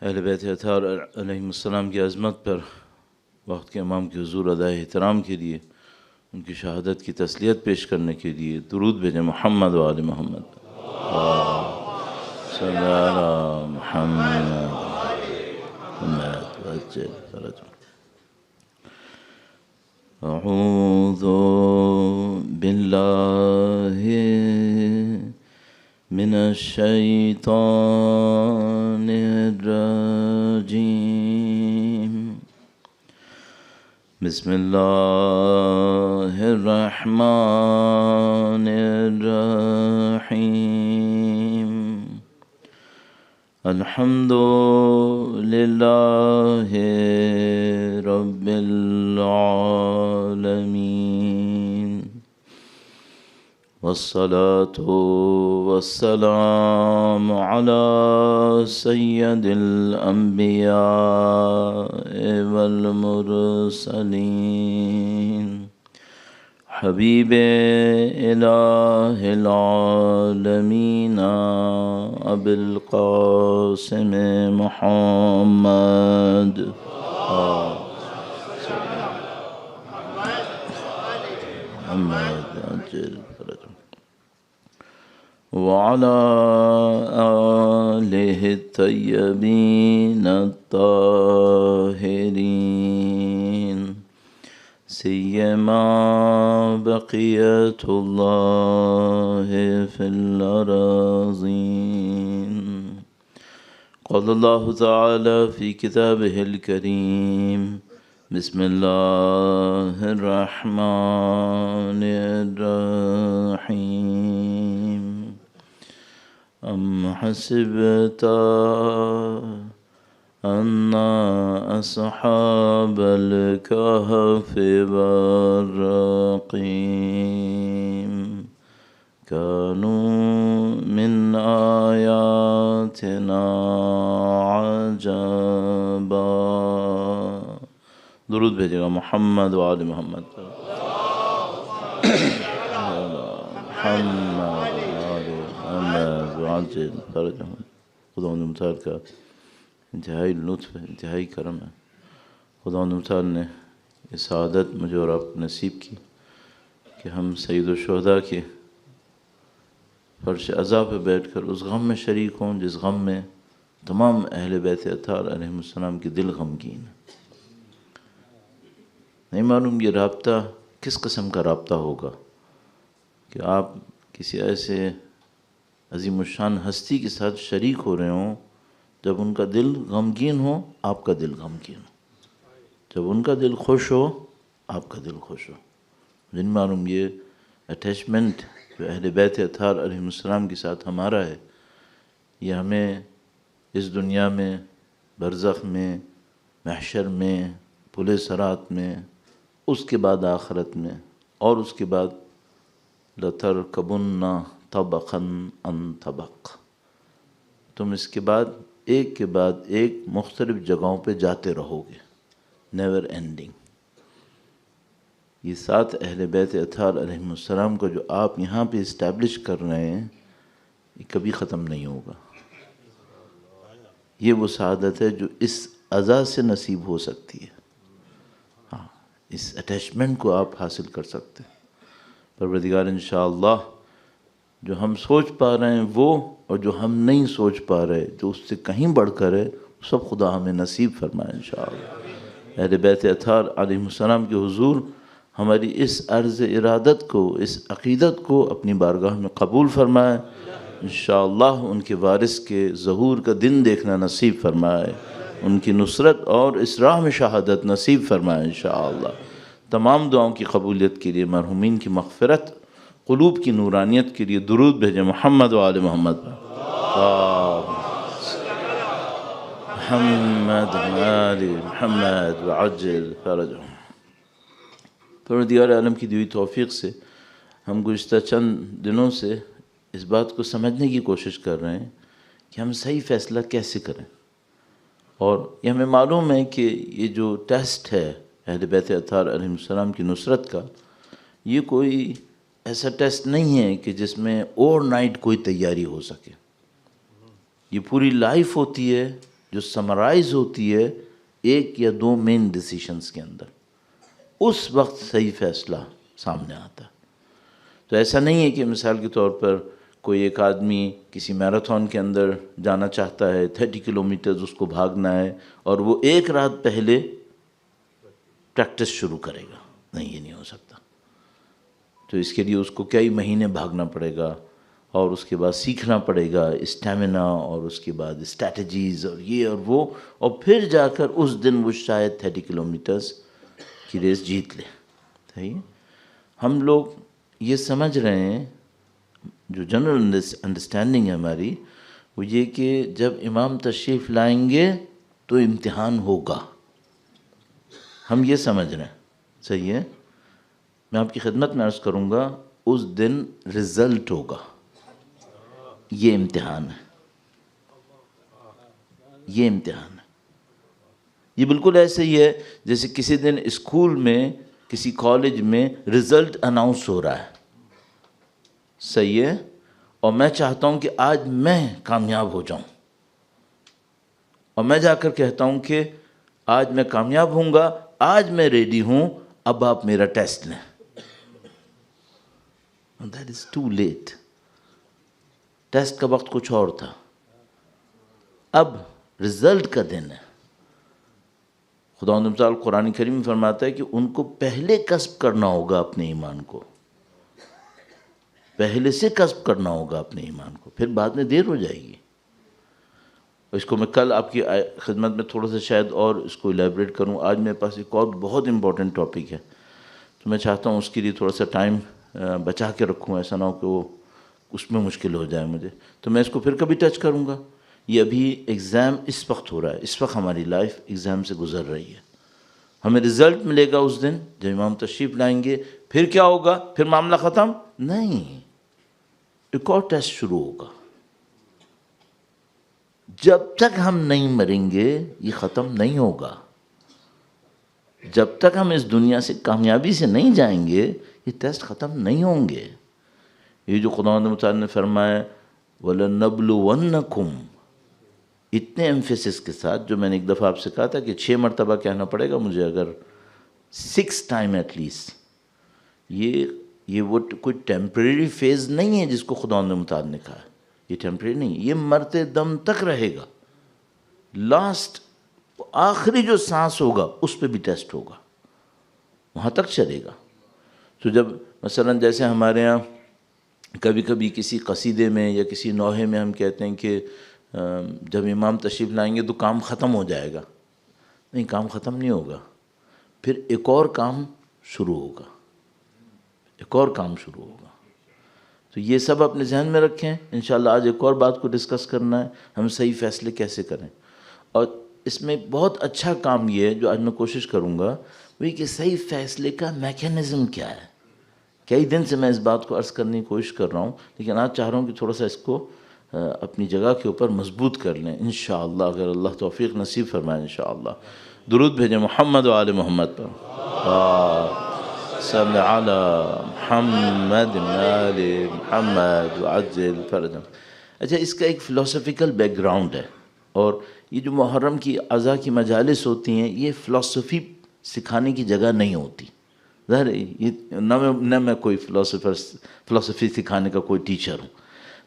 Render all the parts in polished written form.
اہل بیت اطہار علیہم السلام کی عظمت پر وقت کے امام کے حضور ادائے احترام کے لیے ان کی شہادت کی تسلیت پیش کرنے کے لیے درود بھیجیں محمد و آل محمد صلی اللہ محمد اعوذ باللہ من الشیطان الرجیم بسم اللہ الرحمن الرحیم الحمد للہ رب العالمین والصلاة والسلام على سید الانبیاء والمرسلین حبیب الہ العالمین ابی القاسم محمد وعلى آلہ الطیبین الطاہرین سیما بقیت اللہ فی الارضین قال اللہ تعالی فی کتابہ الکریم بسم اللہ الرحمن الرحیم ام حسبت ان اصحاب الكهف والرقیم كانوا من آیاتنا عجبا. درود بھیجے گا محمد و آل محمد خدا مختار کا انتہائی لطف ہے، انتہائی کرم ہے. خدا مختار نے یہ سعادت مجھے اور آپ کو نصیب کی کہ ہم سید الشہداء کے فرش عزا پہ بیٹھ کر اس غم میں شریک ہوں جس غم میں تمام اہل بیت اطہار علیہم السلام کے دل غمگین ہیں. نہیں معلوم یہ رابطہ کس قسم کا رابطہ ہوگا کہ آپ کسی ایسے عظیم الشان ہستی کے ساتھ شریک ہو رہے ہوں جب ان کا دل غمگین ہو آپ کا دل غمگین ہو، جب ان کا دل خوش ہو آپ کا دل خوش ہو. جن معلوم یہ اٹیچمنٹ جو اہل بیت اطہار علیہم السلام کے ساتھ ہمارا ہے، یہ ہمیں اس دنیا میں، برزخ میں، محشر میں، پل صراط میں، اس کے بعد آخرت میں، اور اس کے بعد لَتَرْكَبُنَّ طَبَقًا عَنْ طَبَقٍ، تم اس کے بعد ایک کے بعد ایک مختلف جگہوں پہ جاتے رہو گے، نیور اینڈنگ. یہ 7 اہل بیت اطہار علیہم السلام کو جو آپ یہاں پہ اسٹیبلش کر رہے ہیں یہ کبھی ختم نہیں ہوگا. یہ وہ سعادت ہے جو اس عزا سے نصیب ہو سکتی ہے. ہاں، اس اٹیچمنٹ کو آپ حاصل کر سکتے ہیں. پروردگار انشاءاللہ جو ہم سوچ پا رہے ہیں وہ، اور جو ہم نہیں سوچ پا رہے جو اس سے کہیں بڑھ کر ہے، سب خدا ہمیں نصیب فرمائے انشاءاللہ. اہل بیت اطہار علیہ السلام کے حضور ہماری اس عرض ارادت کو، اس عقیدت کو اپنی بارگاہ میں قبول فرمائے. انشاءاللہ ان کے وارث کے ظہور کا دن دیکھنا نصیب فرمائے، ان کی نصرت اور اس راہ میں شہادت نصیب فرمائے انشاءاللہ. تمام دعاؤں کی قبولیت کے لیے، مرحومین کی مغفرت، قلوب کی نورانیت کے لیے درود بھیجیں محمد و آل محمد محمد آل محمد وعجل فرجهم. پروردگار عالم کی دی ہوئی توفیق سے ہم گزشتہ چند دنوں سے اس بات کو سمجھنے کی کوشش کر رہے ہیں کہ ہم صحیح فیصلہ کیسے کریں. اور یہ ہمیں معلوم ہے کہ یہ جو ٹیسٹ ہے اہل بیت اطہار علیہ السلام کی نصرت کا، یہ کوئی ایسا ٹیسٹ نہیں ہے کہ جس میں اوور نائٹ کوئی تیاری ہو سکے. یہ پوری لائف ہوتی ہے جو سمرائز ہوتی ہے ایک یا دو مین ڈیسیشنز کے اندر، اس وقت صحیح فیصلہ سامنے آتا ہے۔ تو ایسا نہیں ہے کہ مثال کے طور پر کوئی ایک آدمی کسی میراتھن کے اندر جانا چاہتا ہے، 30 کلومیٹرز اس کو بھاگنا ہے، اور وہ ایک رات پہلے پریکٹس شروع کرے گا، نہیں، یہ نہیں ہو سکتا۔ تو اس کے لیے اس کو کئی مہینے بھاگنا پڑے گا، اور اس کے بعد سیکھنا پڑے گا اسٹیمنا، اور اس کے بعد اسٹریٹجیز اور یہ اور وہ، اور پھر جا کر اس دن وہ شاید 30 کلومیٹرز کی ریس جیت لے۔ صحیح ہے؟ ہم لوگ یہ سمجھ رہے ہیں، جو جنرل انڈرسٹینڈنگ ہے ہماری، وہ یہ کہ جب امام تشریف لائیں گے تو امتحان ہوگا، ہم یہ سمجھ رہے ہیں۔ صحیح ہے؟ میں آپ کی خدمت میں عرض کروں گا، اس دن رزلٹ ہوگا، یہ امتحان ہے، یہ امتحان ہے۔ یہ بالکل ایسے ہی ہے جیسے کسی دن اسکول میں، کسی کالج میں رزلٹ اناؤنس ہو رہا ہے، صحیح ہے، اور میں چاہتا ہوں کہ آج میں کامیاب ہو جاؤں، اور میں جا کر کہتا ہوں کہ آج میں کامیاب ہوں گا، آج میں ریڈی ہوں، اب آپ میرا ٹیسٹ لیں۔ That is too late۔ Test کا وقت کچھ اور تھا، اب رزلٹ کا دن ہے۔ خداوند متعال قرآن کریم میں فرماتا ہے کہ ان کو پہلے کسب کرنا ہوگا اپنے ایمان کو، پہلے سے کسب کرنا ہوگا اپنے ایمان کو، پھر بعد میں دیر ہو جائے گی۔ اس کو میں کل آپ کی خدمت میں تھوڑا سا شاید اور اس کو الیبریٹ کروں۔ آج میرے پاس ایک اور بہت امپورٹنٹ ٹاپک ہے، تو میں چاہتا ہوں اس کے لیے تھوڑا سا ٹائم بچا کے رکھوں، ایسا نہ ہو کہ وہ اس میں مشکل ہو جائے مجھے، تو میں اس کو پھر کبھی ٹچ کروں گا۔ یہ ابھی ایگزام اس وقت ہو رہا ہے، اس وقت ہماری لائف ایگزام سے گزر رہی ہے۔ ہمیں رزلٹ ملے گا اس دن جب امام تشریف لائیں گے، پھر کیا ہوگا؟ پھر معاملہ ختم؟ نہیں، ایک اور ٹیسٹ شروع ہوگا۔ جب تک ہم نہیں مریں گے یہ ختم نہیں ہوگا، جب تک ہم اس دنیا سے کامیابی سے نہیں جائیں گے یہ ٹیسٹ ختم نہیں ہوں گے۔ یہ جو خداوند متعال نے فرمایا وَلَنَبْلُوَنَّكُمْ، اتنے ایمفیسس کے ساتھ، جو میں نے ایک دفعہ آپ سے کہا تھا کہ 6 مرتبہ کہنا پڑے گا مجھے، اگر 6 ٹائم ایٹ لیسٹ، یہ وہ کوئی ٹیمپریری فیز نہیں ہے جس کو خداوند متعال نے کہا ہے، یہ ٹیمپریری نہیں، یہ مرتے دم تک رہے گا۔ لاسٹ آخری جو سانس ہوگا اس پہ بھی ٹیسٹ ہوگا، وہاں تک چلے گا۔ تو جب مثلا جیسے ہمارے ہاں کبھی کبھی کسی قصیدے میں یا کسی نوحے میں ہم کہتے ہیں کہ جب امام تشریف لائیں گے تو کام ختم ہو جائے گا، نہیں، کام ختم نہیں ہوگا، پھر ایک اور کام شروع ہوگا، ایک اور کام شروع ہوگا۔ تو یہ سب اپنے ذہن میں رکھیں۔ انشاءاللہ آج ایک اور بات کو ڈسکس کرنا ہے، ہم صحیح فیصلے کیسے کریں، اور اس میں بہت اچھا کام یہ ہے جو آج میں کوشش کروں گا، وہی کہ صحیح فیصلے کا میکینزم کیا ہے۔ کئی دن سے میں اس بات کو عرض کرنے کی کوشش کر رہا ہوں، لیکن آج چاہ رہا ہوں کہ تھوڑا سا اس کو اپنی جگہ کے اوپر مضبوط کر لیں انشاءاللہ، اگر اللہ توفیق نصیب فرمائے انشاءاللہ۔ درود بھیجیں محمد و آل محمد پر، صلی علی محمد آل محمد وعجل فرجهم۔ اچھا، اس کا ایک فلسفیکل بیک گراؤنڈ ہے، اور یہ جو محرم کی اعضاء کی مجالس ہوتی ہیں یہ فلسفی سکھانے کی جگہ نہیں ہوتی، ظاہر ہے نہ میں کوئی فلسفی سکھانے کا کوئی ٹیچر ہوں،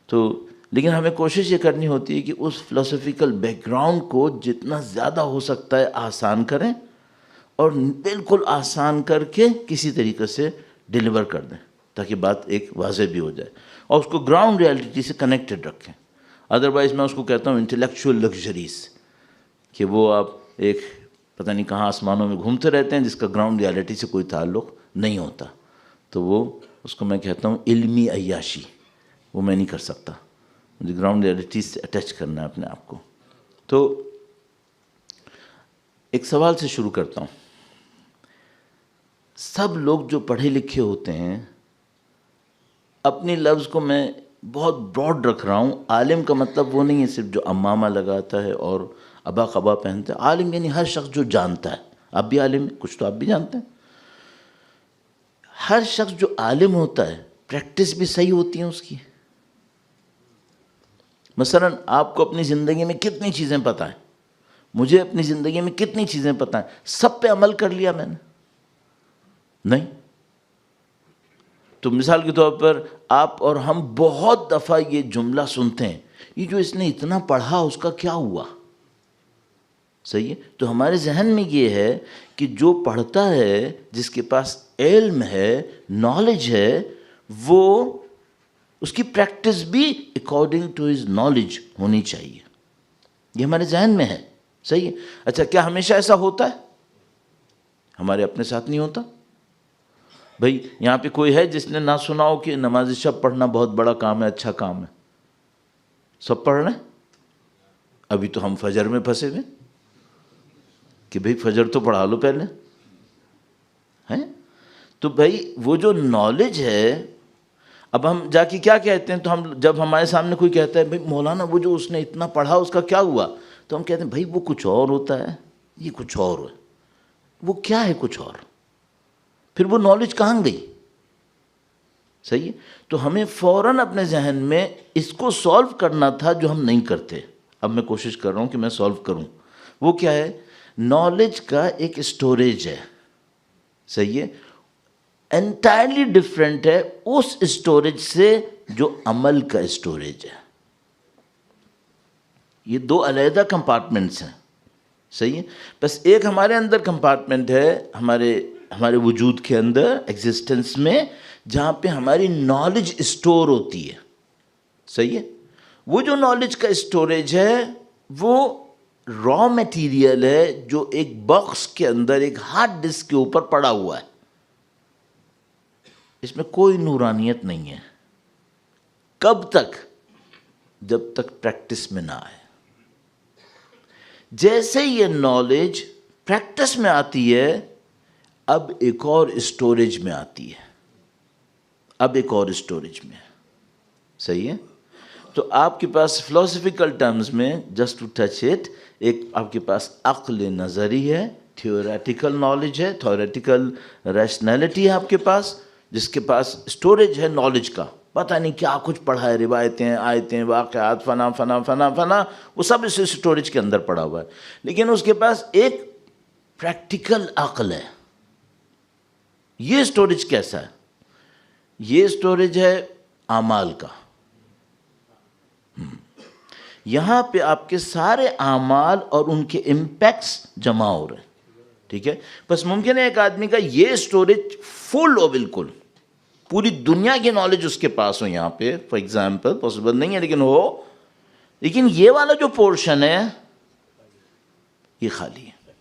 تو لیکن ہمیں کوشش یہ کرنی ہوتی ہے کہ اس فلسفیکل بیک گراؤنڈ کو جتنا زیادہ ہو سکتا ہے آسان کریں، اور بالکل آسان کر کے کسی طریقے سے ڈیلیور کر دیں تاکہ بات ایک واضح بھی ہو جائے، اور اس کو گراؤنڈ ریالٹی سے کنیکٹڈ رکھیں۔ ادروائز میں اس کو کہتا ہوں انٹلیکچوئل لگژریز، کہ وہ آپ ایک پتہ نہیں کہاں آسمانوں میں گھومتے رہتے ہیں جس کا گراؤنڈ ریالٹی سے کوئی تعلق نہیں ہوتا، تو وہ اس کو میں کہتا ہوں علمی عیاشی، وہ میں نہیں کر سکتا، مجھے گراؤنڈ ریالٹی سے اٹیچ کرنا ہے اپنے آپ کو۔ تو ایک سوال سے شروع کرتا ہوں۔ سب لوگ جو پڑھے لکھے ہوتے ہیں، اپنی لفظ کو میں بہت براڈ رکھ رہا ہوں، عالم کا مطلب وہ نہیں ہے صرف جو عمامہ لگاتا ہے اور ابا قبا پہنتا ہے، عالم یعنی ہر شخص جو جانتا ہے۔ آپ بھی عالم ہیں، کچھ تو آپ بھی جانتے ہیں۔ ہر شخص جو عالم ہوتا ہے پریکٹس بھی صحیح ہوتی ہیں اس کی۔ مثلا آپ کو اپنی زندگی میں کتنی چیزیں پتہ ہیں، مجھے اپنی زندگی میں کتنی چیزیں پتہ ہیں، سب پہ عمل کر لیا میں نے؟ نہیں. تو مثال کے طور پر آپ اور ہم بہت دفعہ یہ جملہ سنتے ہیں، یہ جو اس نے اتنا پڑھا اس کا کیا ہوا؟ صحیح ہے. تو ہمارے ذہن میں یہ ہے کہ جو پڑھتا ہے، جس کے پاس علم ہے، نالج ہے، وہ اس کی پریکٹس بھی اکارڈنگ ٹو ہز نالج ہونی چاہیے. یہ ہمارے ذہن میں ہے. صحیح ہے. اچھا، کیا ہمیشہ ایسا ہوتا ہے؟ ہمارے اپنے ساتھ نہیں ہوتا. بھائی یہاں پہ کوئی ہے جس نے نہ سنا ہو کہ نماز شب پڑھنا بہت بڑا کام ہے، اچھا کام ہے؟ سب پڑھ رہے ہیں. ابھی تو ہم فجر میں پھنسے ہوئے کہ بھائی فجر تو پڑھا لو پہلے ہیں. تو بھائی وہ جو نالج ہے، اب ہم جا کے کیا کہتے ہیں؟ تو ہم جب ہمارے سامنے کوئی کہتا ہے بھائی مولانا وہ جو اس نے اتنا پڑھا اس کا کیا ہوا، تو ہم کہتے ہیں بھائی وہ کچھ اور ہوتا ہے، یہ کچھ اور ہے. وہ کیا ہے کچھ اور؟ پھر وہ نالج کہاں گئی؟ صحیح ہے. تو ہمیں فوراً اپنے ذہن میں اس کو سولو کرنا تھا جو ہم نہیں کرتے. اب میں کوشش کر رہا ہوں کہ میں سولو کروں. وہ کیا ہے؟ نالج کا ایک اسٹوریج ہے. صحیح ہے. انٹائرلی ڈفرینٹ ہے اس اسٹوریج سے جو عمل کا اسٹوریج ہے. یہ دو علیحدہ کمپارٹمنٹس ہیں. صحیح ہے. بس ایک ہمارے اندر کمپارٹمنٹ ہے، ہمارے وجود کے اندر، ایگزسٹنس میں، جہاں پہ ہماری نالج اسٹور ہوتی ہے. صحیح ہے. وہ جو نالج کا اسٹوریج ہے وہ را میٹیریل ہے جو ایک باکس کے اندر، ایک ہارڈ ڈسک کے اوپر پڑا ہوا ہے. اس میں کوئی نورانیت نہیں ہے. کب تک؟ جب تک پریکٹس میں نہ آئے. جیسے یہ نالج پریکٹس میں آتی ہے، اب ایک اور اسٹوریج میں آتی ہے. اب ایک اور اسٹوریج میں ہے. صحیح ہے. تو آپ کے پاس فلاسفیکل ٹرمز میں، جسٹ ٹو ٹچ اٹ، ایک آپ کے پاس عقل نظری ہے، تھیوریٹیکل نالج ہے، تھیوریٹیکل ریشنلٹی ہے آپ کے پاس، جس کے پاس اسٹوریج ہے نالج کا. پتہ نہیں کیا کچھ پڑھا ہے، روایتیں، آیتیں، واقعات، فنا فنا فنا فنا، وہ سب اس اسٹوریج کے اندر پڑا ہوا ہے. لیکن اس کے پاس ایک پریکٹیکل عقل ہے. یہ اسٹوریج کیسا ہے؟ یہ اسٹوریج ہے اعمال کا. یہاں پہ آپ کے سارے اعمال اور ان کے امپیکٹس جمع ہو رہے ہیں. ٹھیک ہے. بس ممکن ہے ایک آدمی کا یہ اسٹوریج فل ہو، بالکل پوری دنیا کی نالج اس کے پاس ہو یہاں پہ، فار ایگزامپل، پاسبل نہیں ہے لیکن ہو. لیکن یہ والا جو پورشن ہے یہ خالی ہے.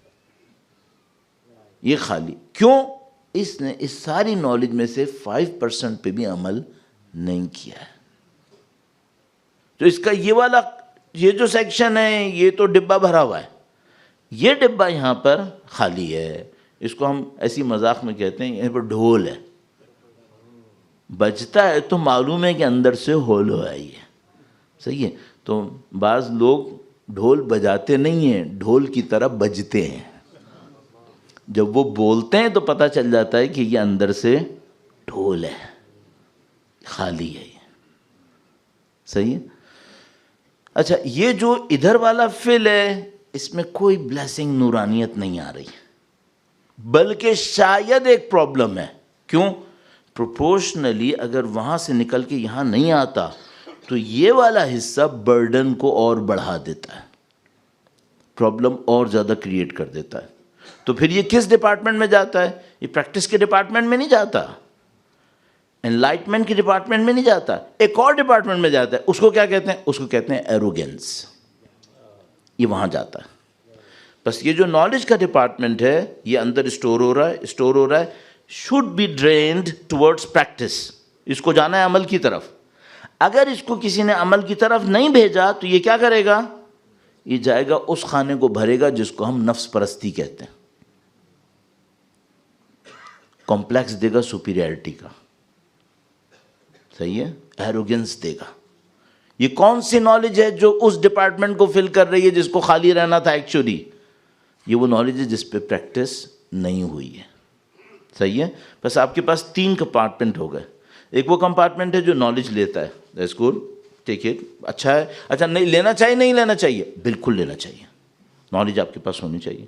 یہ خالی کیوں؟ اس نے اس ساری نالج میں سے 5% پہ بھی عمل نہیں کیا ہے. تو اس کا یہ والا، یہ جو سیکشن ہے، یہ تو ڈبہ بھرا ہوا ہے. یہ ڈبہ یہاں پر خالی ہے. اس کو ہم ایسی مذاق میں کہتے ہیں یہاں پر ڈھول ہے. بجتا ہے تو معلوم ہے کہ اندر سے ہول ہو آئی ہے. صحیح ہے. تو بعض لوگ ڈھول بجاتے نہیں ہیں، ڈھول کی طرح بجتے ہیں. جب وہ بولتے ہیں تو پتہ چل جاتا ہے کہ یہ اندر سے ڈھول ہے، خالی ہے یہ. صحیح ہے. اچھا، یہ جو ادھر والا فل ہے، اس میں کوئی بلیسنگ، نورانیت نہیں آ رہی، بلکہ شاید ایک پرابلم ہے. کیوں؟ پروپورشنلی اگر وہاں سے نکل کے یہاں نہیں آتا تو یہ والا حصہ برڈن کو اور بڑھا دیتا ہے، پرابلم اور زیادہ کریٹ کر دیتا ہے. تو پھر یہ کس ڈپارٹمنٹ میں جاتا ہے؟ یہ پریکٹس کے ڈپارٹمنٹ میں نہیں جاتا، انلائٹمنٹ کے ڈپارٹمنٹ میں نہیں جاتا، ایک اور ڈپارٹمنٹ میں جاتا ہے. اس کو کیا کہتے ہیں؟ اس کو کہتے ہیں ایروگینس. یہ وہاں جاتا ہے. بس یہ جو نالج کا ڈپارٹمنٹ ہے یہ اندر اسٹور ہو رہا ہے should be drained towards practice. اس کو جانا ہے عمل کی طرف. اگر اس کو کسی نے عمل کی طرف نہیں بھیجا تو یہ کیا کرے گا؟ یہ جائے گا اس خانے کو بھرے گا جس کو ہم نفس پرستی کہتے ہیں. کمپلیکس دے گا سپیریئرٹی کا. صحیح ہے. ایروگنس دے گا. یہ کون سی نالج ہے جو اس ڈپارٹمنٹ کو فل کر رہی ہے جس کو خالی رہنا تھا ایکچولی؟ یہ وہ نالج ہے جس پہ پریکٹس نہیں ہوئی ہے. صحیح ہے. بس آپ کے پاس 3 کمپارٹمنٹ ہو گئے. ایک وہ کمپارٹمنٹ ہے جو نالج لیتا ہے، دیٹس گڈ، ٹیک اٹ، اچھا ہے. اچھا، نہیں لینا چاہیے، نہیں لینا چاہیے، بالکل لینا چاہیے. نالج آپ کے پاس ہونی چاہیے.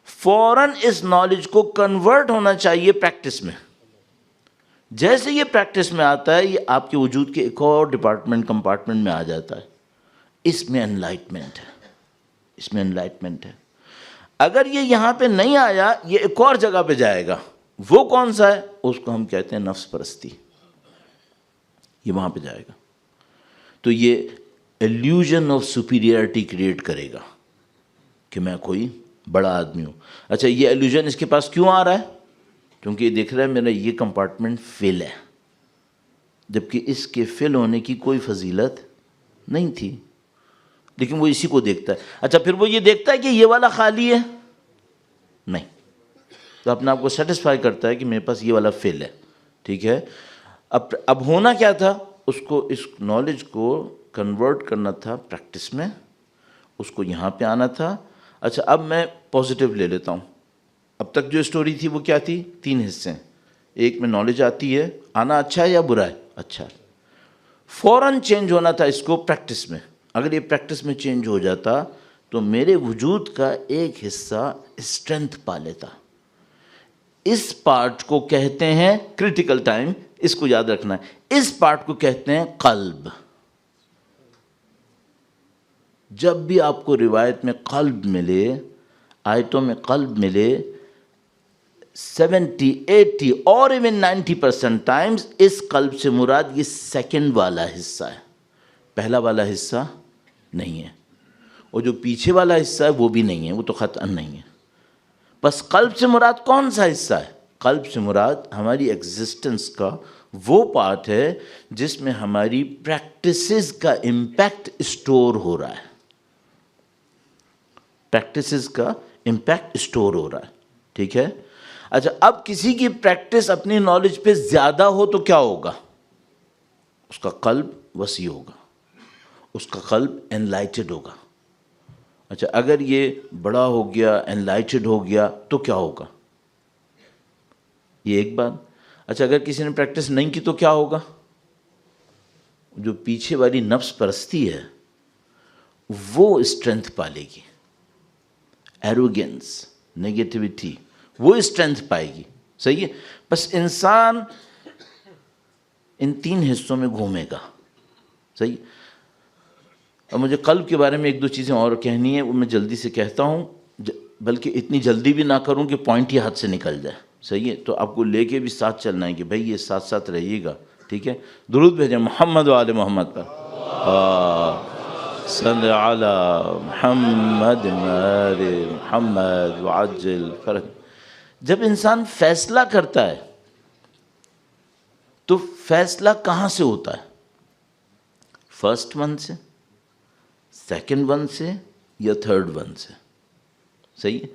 فوراً اس نالج کو کنورٹ ہونا چاہیے پریکٹس میں. جیسے یہ پریکٹس میں آتا ہے یہ آپ کے وجود کے ایک اور ڈپارٹمنٹ کمپارٹمنٹ میں آ جاتا ہے. اس میں انلائٹمنٹ ہے, اس میں انلائٹمنٹ ہے. اگر یہ یہاں پہ نہیں آیا یہ ایک اور جگہ پہ جائے گا. وہ کون سا ہے؟ اس کو ہم کہتے ہیں نفس پرستی. یہ وہاں پہ جائے گا تو یہ ایلیوژن آف سپیریئرٹی کریٹ کرے گا کہ میں کوئی بڑا آدمی ہوں. اچھا یہ ایلیوژن اس کے پاس کیوں آ رہا ہے؟ کیونکہ یہ دیکھ رہا ہے میرا یہ کمپارٹمنٹ فل ہے, جبکہ اس کے فل ہونے کی کوئی فضیلت نہیں تھی, لیکن وہ اسی کو دیکھتا ہے. اچھا پھر وہ یہ دیکھتا ہے کہ یہ والا خالی ہے نہیں, تو اپنے آپ کو سیٹسفائی کرتا ہے کہ میرے پاس یہ والا فل ہے. ٹھیک ہے, اب ہونا کیا تھا, اس کو اس نالج کو کنورٹ کرنا تھا پریکٹس میں, اس کو یہاں پہ آنا تھا. اچھا اب میں پازیٹیو لے لیتا ہوں. اب تک جو اسٹوری تھی وہ کیا تھی؟ 3 حصے ہیں. ایک میں نالج آتی ہے, آنا اچھا ہے یا برا ہے؟ اچھا. فوراً چینج ہونا تھا اس کو پریکٹس میں. اگر یہ پریکٹس میں چینج ہو جاتا تو میرے وجود کا ایک حصہ اسٹرینتھ پا لیتا. اس پارٹ کو کہتے ہیں کریٹیکل ٹائم, اس کو یاد رکھنا ہے, اس پارٹ کو کہتے ہیں قلب. جب بھی آپ کو روایت میں قلب ملے, آیتوں میں قلب ملے, 70, 80 اور ایون 90% ٹائمز اس قلب سے مراد یہ سیکنڈ والا حصہ ہے, پہلا والا حصہ نہیں ہے. اور جو پیچھے والا حصہ ہے وہ بھی نہیں ہے, وہ تو قطعاً نہیں ہے. بس قلب سے مراد کون سا حصہ ہے؟ قلب سے مراد ہماری ایگزسٹنس کا وہ پارٹ ہے جس میں ہماری پریکٹسز کا امپیکٹ اسٹور ہو رہا ہے. پریکٹسز کا امپیکٹ اسٹور ہو رہا ہے. ٹھیک ہے. اچھا اب کسی کی پریکٹس اپنی نالج پہ زیادہ ہو تو کیا ہوگا؟ اس کا قلب وسیع ہوگا, اس کا قلب انلائٹڈ ہوگا. اچھا اگر یہ بڑا ہو گیا, انلائٹڈ ہو گیا تو کیا ہوگا؟ یہ ایک بات. اچھا اگر کسی نے پریکٹس نہیں کی تو کیا ہوگا؟ جو پیچھے والی نفس پرستی ہے وہ اسٹرینتھ پالے گی, ایروگینس, نیگیٹیوٹی, وہ اسٹرینتھ پائے گی. صحیح ہے. بس انسان ان 3 حصوں میں گھومے گا. صحیح. اور مجھے قلب کے بارے میں 1-2 چیزیں اور کہنی ہے, وہ میں جلدی سے کہتا ہوں, بلکہ اتنی جلدی بھی نہ کروں کہ پوائنٹ ہی ہاتھ سے نکل جائے. صحیح ہے. تو آپ کو لے کے بھی ساتھ چلنا ہے کہ بھائی یہ ساتھ ساتھ رہیے گا. ٹھیک ہے. درود بھیجیں محمد و آل محمد پر. صلی علی محمد آل محمد وعجل فرج. جب انسان فیصلہ کرتا ہے تو فیصلہ کہاں سے ہوتا ہے؟ فرسٹ ون سے, سیکنڈ ون سے, یا تھرڈ ون سے؟ صحیح ہے.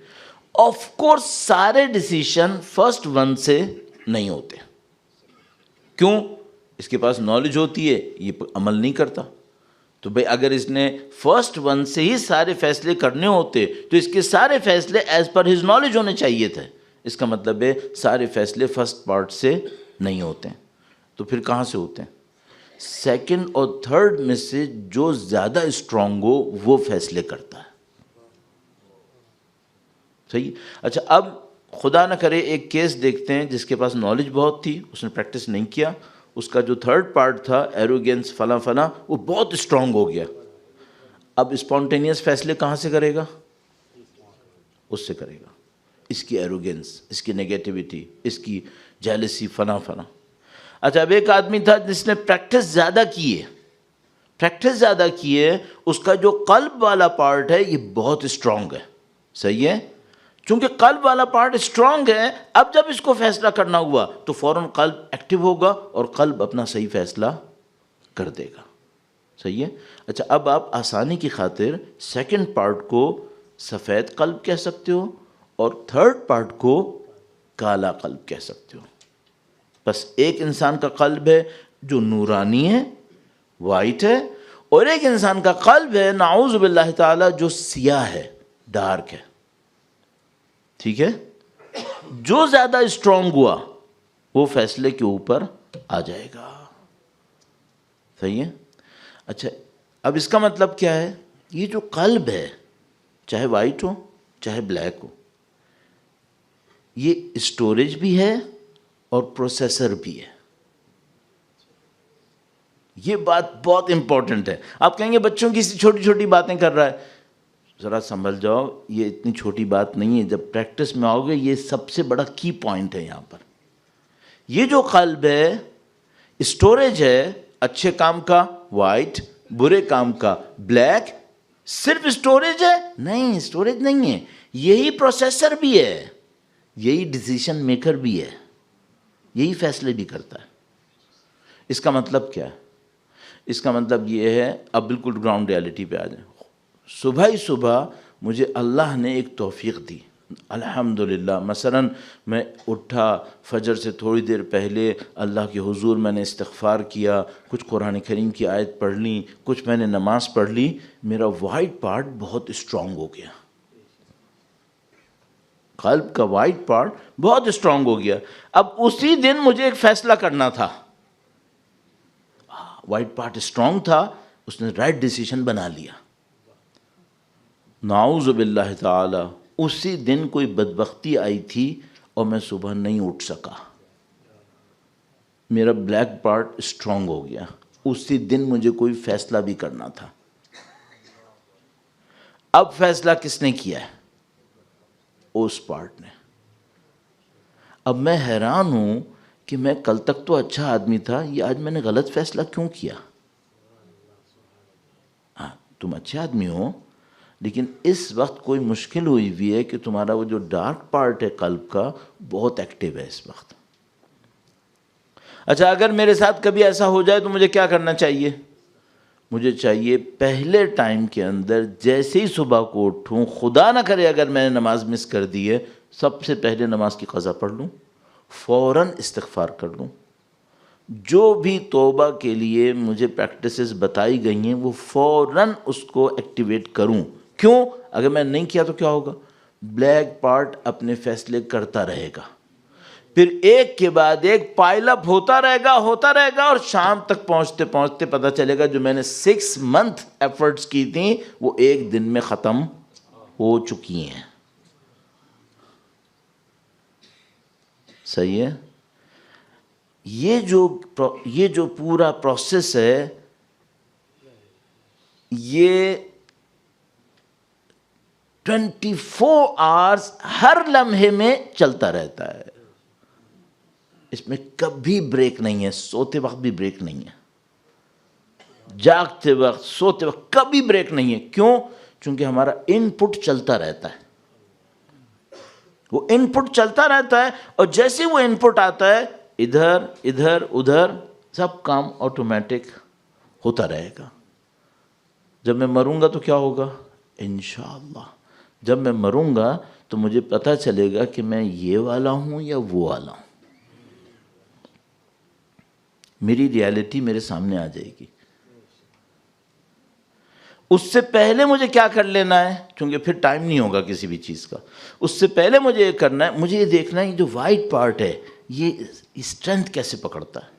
آف کورس سارے ڈیسیشن فرسٹ ون سے نہیں ہوتے. کیوں؟ اس کے پاس نالج ہوتی ہے, یہ عمل نہیں کرتا. تو بھئی اگر اس نے فرسٹ ون سے ہی سارے فیصلے کرنے ہوتے تو اس کے سارے فیصلے ایز پر ہز نالج ہونے چاہیے تھے. اس کا مطلب ہے سارے فیصلے فرسٹ پارٹ سے نہیں ہوتے. تو پھر کہاں سے ہوتے ہیں؟ سیکنڈ اور تھرڈ میں سے جو زیادہ اسٹرانگ ہو وہ فیصلے کرتا ہے. صحیح. اچھا اب خدا نہ کرے ایک کیس دیکھتے ہیں جس کے پاس نالج بہت تھی, اس نے پریکٹس نہیں کیا, اس کا جو تھرڈ پارٹ تھا ایروگینس فلاں فلاں وہ بہت اسٹرانگ ہو گیا. اب اسپونٹینیس فیصلے کہاں سے کرے گا؟ اس سے کرے گا. اس کی ایروگینس, اس کی نیگیٹیوٹی, اس کی جیلسی فلاں فلاں. اچھا اب ایک آدمی تھا جس نے پریکٹس زیادہ کی ہے, پریکٹس زیادہ کی ہے, اس کا جو قلب والا پارٹ ہے یہ بہت اسٹرانگ ہے. صحیح ہے. چونکہ قلب والا پارٹ اسٹرانگ ہے, اب جب اس کو فیصلہ کرنا ہوا تو فوراً قلب ایکٹیو ہوگا اور قلب اپنا صحیح فیصلہ کر دے گا. صحیح ہے. اچھا اب آپ آسانی کی خاطر سیکنڈ پارٹ کو سفید قلب کہہ سکتے ہو اور تھرڈ پارٹ کو کالا قلب کہہ سکتے ہو. بس ایک انسان کا قلب ہے جو نورانی ہے, وائٹ ہے, اور ایک انسان کا قلب ہے نعوذ باللہ تعالی جو سیاہ ہے, ڈارک ہے. ٹھیک ہے. جو زیادہ اسٹرانگ ہوا وہ فیصلے کے اوپر آ جائے گا. صحیح ہے. اچھا اب اس کا مطلب کیا ہے؟ یہ جو قلب ہے چاہے وائٹ ہو چاہے بلیک ہو، یہ اسٹوریج بھی ہے اور پروسیسر بھی ہے. یہ بات بہت امپورٹنٹ ہے. آپ کہیں گے بچوں کی چھوٹی چھوٹی باتیں کر رہا ہے، ذرا سنبھل جاؤ، یہ اتنی چھوٹی بات نہیں ہے. جب پریکٹس میں آؤ گے یہ سب سے بڑا کی پوائنٹ ہے. یہاں پر یہ جو قلب ہے اسٹوریج ہے، اچھے کام کا وائٹ، برے کام کا بلیک. صرف اسٹوریج ہے؟ نہیں، اسٹوریج نہیں ہے، یہی پروسیسر بھی ہے، یہی ڈیسیشن میکر بھی ہے، یہی فیصلے بھی کرتا ہے. اس کا مطلب کیا ہے؟ اس کا مطلب یہ ہے، اب بالکل گراؤنڈ ریالٹی پہ آ جائیں. صبح ہی صبح مجھے اللہ نے ایک توفیق دی الحمدللہ. مثلا میں اٹھا، فجر سے تھوڑی دیر پہلے اللہ کے حضور میں نے استغفار کیا، کچھ قرآن کریم کی آیت پڑھ لی، کچھ میں نے نماز پڑھ لی، میرا وائٹ پارٹ بہت اسٹرانگ ہو گیا. قلب کا وائٹ پارٹ بہت اسٹرانگ ہو گیا. اب اسی دن مجھے ایک فیصلہ کرنا تھا. وائٹ پارٹ اسٹرانگ تھا، اس نے رائٹ ڈیسیشن بنا لیا. نعوذ باللہ تعالی اسی دن کوئی بدبختی آئی تھی اور میں صبح نہیں اٹھ سکا. میرا بلیک پارٹ اسٹرانگ ہو گیا. اسی دن مجھے کوئی فیصلہ بھی کرنا تھا. اب فیصلہ کس نے کیا ہے؟ اس پارٹ نے. اب میں حیران ہوں کہ میں کل تک تو اچھا آدمی تھا، یہ آج میں نے غلط فیصلہ کیوں کیا؟ ہاں تم اچھے آدمی ہو، لیکن اس وقت کوئی مشکل ہوئی ہوئی ہے کہ تمہارا وہ جو ڈارک پارٹ ہے قلب کا بہت ایکٹیو ہے اس وقت. اچھا اگر میرے ساتھ کبھی ایسا ہو جائے تو مجھے کیا کرنا چاہیے؟ مجھے چاہیے پہلے ٹائم کے اندر جیسے ہی صبح کو اٹھوں، خدا نہ کرے اگر میں نے نماز مس کر دی ہے، سب سے پہلے نماز کی قضا پڑھ لوں، فوراً استغفار کر لوں. جو بھی توبہ کے لیے مجھے پریکٹسز بتائی گئی ہیں وہ فوراً اس کو ایکٹیویٹ کروں. کیوں؟ اگر میں نہیں کیا تو کیا ہوگا؟ بلیک پارٹ اپنے فیصلے کرتا رہے گا، پھر ایک کے بعد ایک پائل اپ ہوتا رہے گا اور شام تک پہنچتے پہنچتے پتہ چلے گا جو میں نے 6 منتھ ایفرٹس کی تھیں وہ ایک دن میں ختم ہو چکی ہیں. صحیح ہے؟ یہ جو پورا پروسیس ہے یہ 24 آورز ہر لمحے میں چلتا رہتا ہے. اس میں کبھی بریک نہیں ہے. سوتے وقت بھی بریک نہیں ہے، جاگتے وقت، سوتے وقت کبھی بریک نہیں ہے. کیوں؟ چونکہ ہمارا ان پٹ چلتا رہتا ہے. وہ ان پٹ چلتا رہتا ہے اور جیسے وہ ان پٹ آتا ہے ادھر ادھر ادھر سب کام آٹومیٹک ہوتا رہے گا. جب میں مروں گا تو کیا ہوگا؟ انشاءاللہ جب میں مروں گا تو مجھے پتہ چلے گا کہ میں یہ والا ہوں یا وہ والا ہوں. میری ریالٹی میرے سامنے آ جائے گی. اس سے پہلے مجھے کیا کر لینا ہے؟ کیونکہ پھر ٹائم نہیں ہوگا کسی بھی چیز کا. اس سے پہلے مجھے یہ کرنا ہے، مجھے یہ دیکھنا ہے جو وائٹ پارٹ ہے یہ اسٹرینتھ کیسے پکڑتا ہے.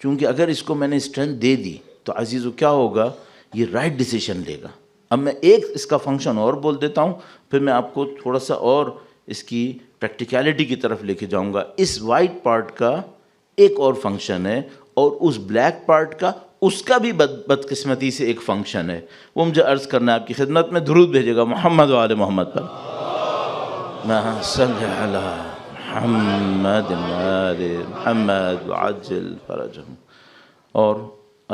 کیونکہ اگر اس کو میں نے اسٹرینتھ دے دی تو عزیزو کیا ہوگا؟ یہ رائٹ ڈیسیشن لے گا. اب میں ایک اس کا فنکشن اور بول دیتا ہوں، پھر میں آپ کو تھوڑا سا اور اس کی پریکٹیکلٹی کی طرف لے کے جاؤں گا. اس وائٹ پارٹ کا ایک اور فنکشن ہے اور اس بلیک پارٹ کا اس کا بھی بدقسمتی سے ایک فنکشن ہے. وہ مجھے عرض کرنا ہے آپ کی خدمت میں. درود بھیجے گا محمد و آل محمد پر. اللہم صلی علی محمد و آل محمد وعجل فرجہم. اور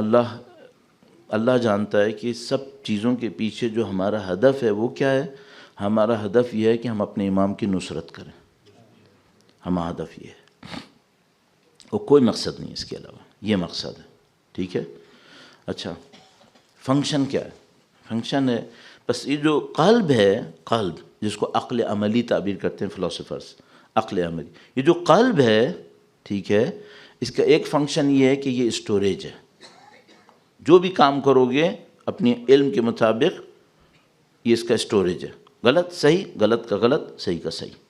اللہ جانتا ہے کہ سب چیزوں کے پیچھے جو ہمارا ہدف ہے وہ کیا ہے. ہمارا ہدف یہ ہے کہ ہم اپنے امام کی نصرت کریں. ہمارا ہدف یہ ہے اور کوئی مقصد نہیں اس کے علاوہ. یہ مقصد ہے. ٹھیک ہے؟ اچھا فنکشن کیا ہے؟ فنکشن ہے بس یہ جو قلب ہے، قلب جس کو عقل عملی تعبیر کرتے ہیں فلاسفرز، عقل عملی، یہ جو قلب ہے ٹھیک ہے، اس کا ایک فنکشن یہ ہے کہ یہ اسٹوریج ہے. جو بھی کام کرو گے اپنے علم کے مطابق یہ اس کا اسٹوریج ہے. غلط صحیح، غلط کا غلط، صحیح کا صحیح.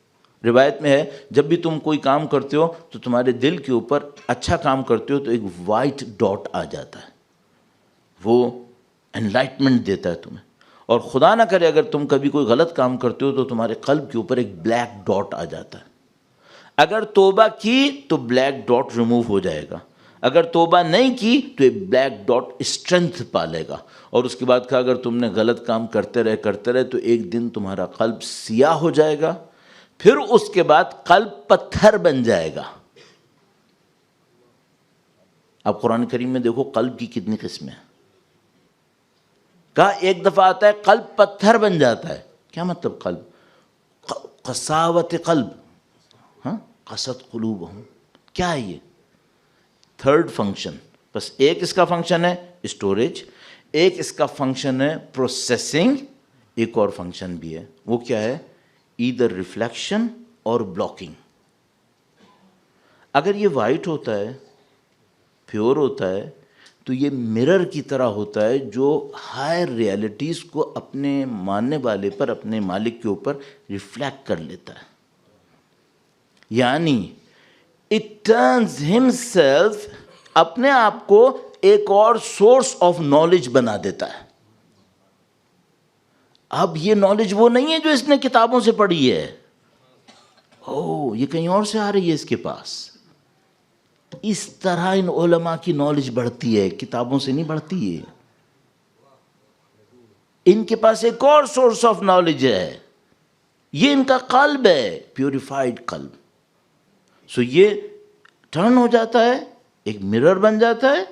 روایت میں ہے جب بھی تم کوئی کام کرتے ہو تو تمہارے دل کے اوپر اچھا کام کرتے ہو تو ایک وائٹ ڈاٹ آ جاتا ہے، وہ انلائٹمنٹ دیتا ہے تمہیں. اور خدا نہ کرے اگر تم کبھی کوئی غلط کام کرتے ہو تو تمہارے قلب کے اوپر ایک بلیک ڈاٹ آ جاتا ہے. اگر توبہ کی تو بلیک ڈاٹ ریموو ہو جائے گا, اگر توبہ نہیں کی تو یہ بلیک ڈاٹ اسٹرینتھ پالے گا. اور اس کے بعد کہا اگر تم نے غلط کام کرتے رہے تو ایک دن تمہارا قلب سیاہ ہو جائے گا, پھر اس کے بعد قلب پتھر بن جائے گا. اب قرآن کریم میں دیکھو قلب کی کتنی قسمیں ہیں. کہا ایک دفعہ آتا ہے قلب پتھر بن جاتا ہے. کیا مطلب قلب؟ قساوت قلب, ہاں قسط قلوبہم, کیا ہے یہ؟ Third function. بس ایک اس کا فنکشن ہے اسٹوریج, ایک اس کا فنکشن ہے پروسیسنگ, ایک اور فنکشن بھی ہے, وہ کیا ہے؟ ایدر ریفلیکشن اور بلاکنگ. اگر یہ وائٹ ہوتا ہے, پیور ہوتا ہے, تو یہ مرر کی طرح ہوتا ہے جو ہائر ریالٹیز کو اپنے ماننے والے پر, اپنے مالک کے اوپر ریفلیکٹ کر لیتا ہے. یعنی it turns himself, اپنے آپ کو ایک اور سورس آف نالج بنا دیتا ہے. اب یہ نالج وہ نہیں ہے جو اس نے کتابوں سے پڑھی ہے, یہ کہیں اور سے آ رہی ہے اس کے پاس. اس طرح ان علماء کی نالج بڑھتی ہے, کتابوں سے نہیں بڑھتی ہے. ان کے پاس ایک اور سورس آف نالج ہے, یہ ان کا قلب ہے, پیوریفائڈ قلب. سو یہ ٹرن ہو جاتا ہے, ایک مرر بن جاتا ہے,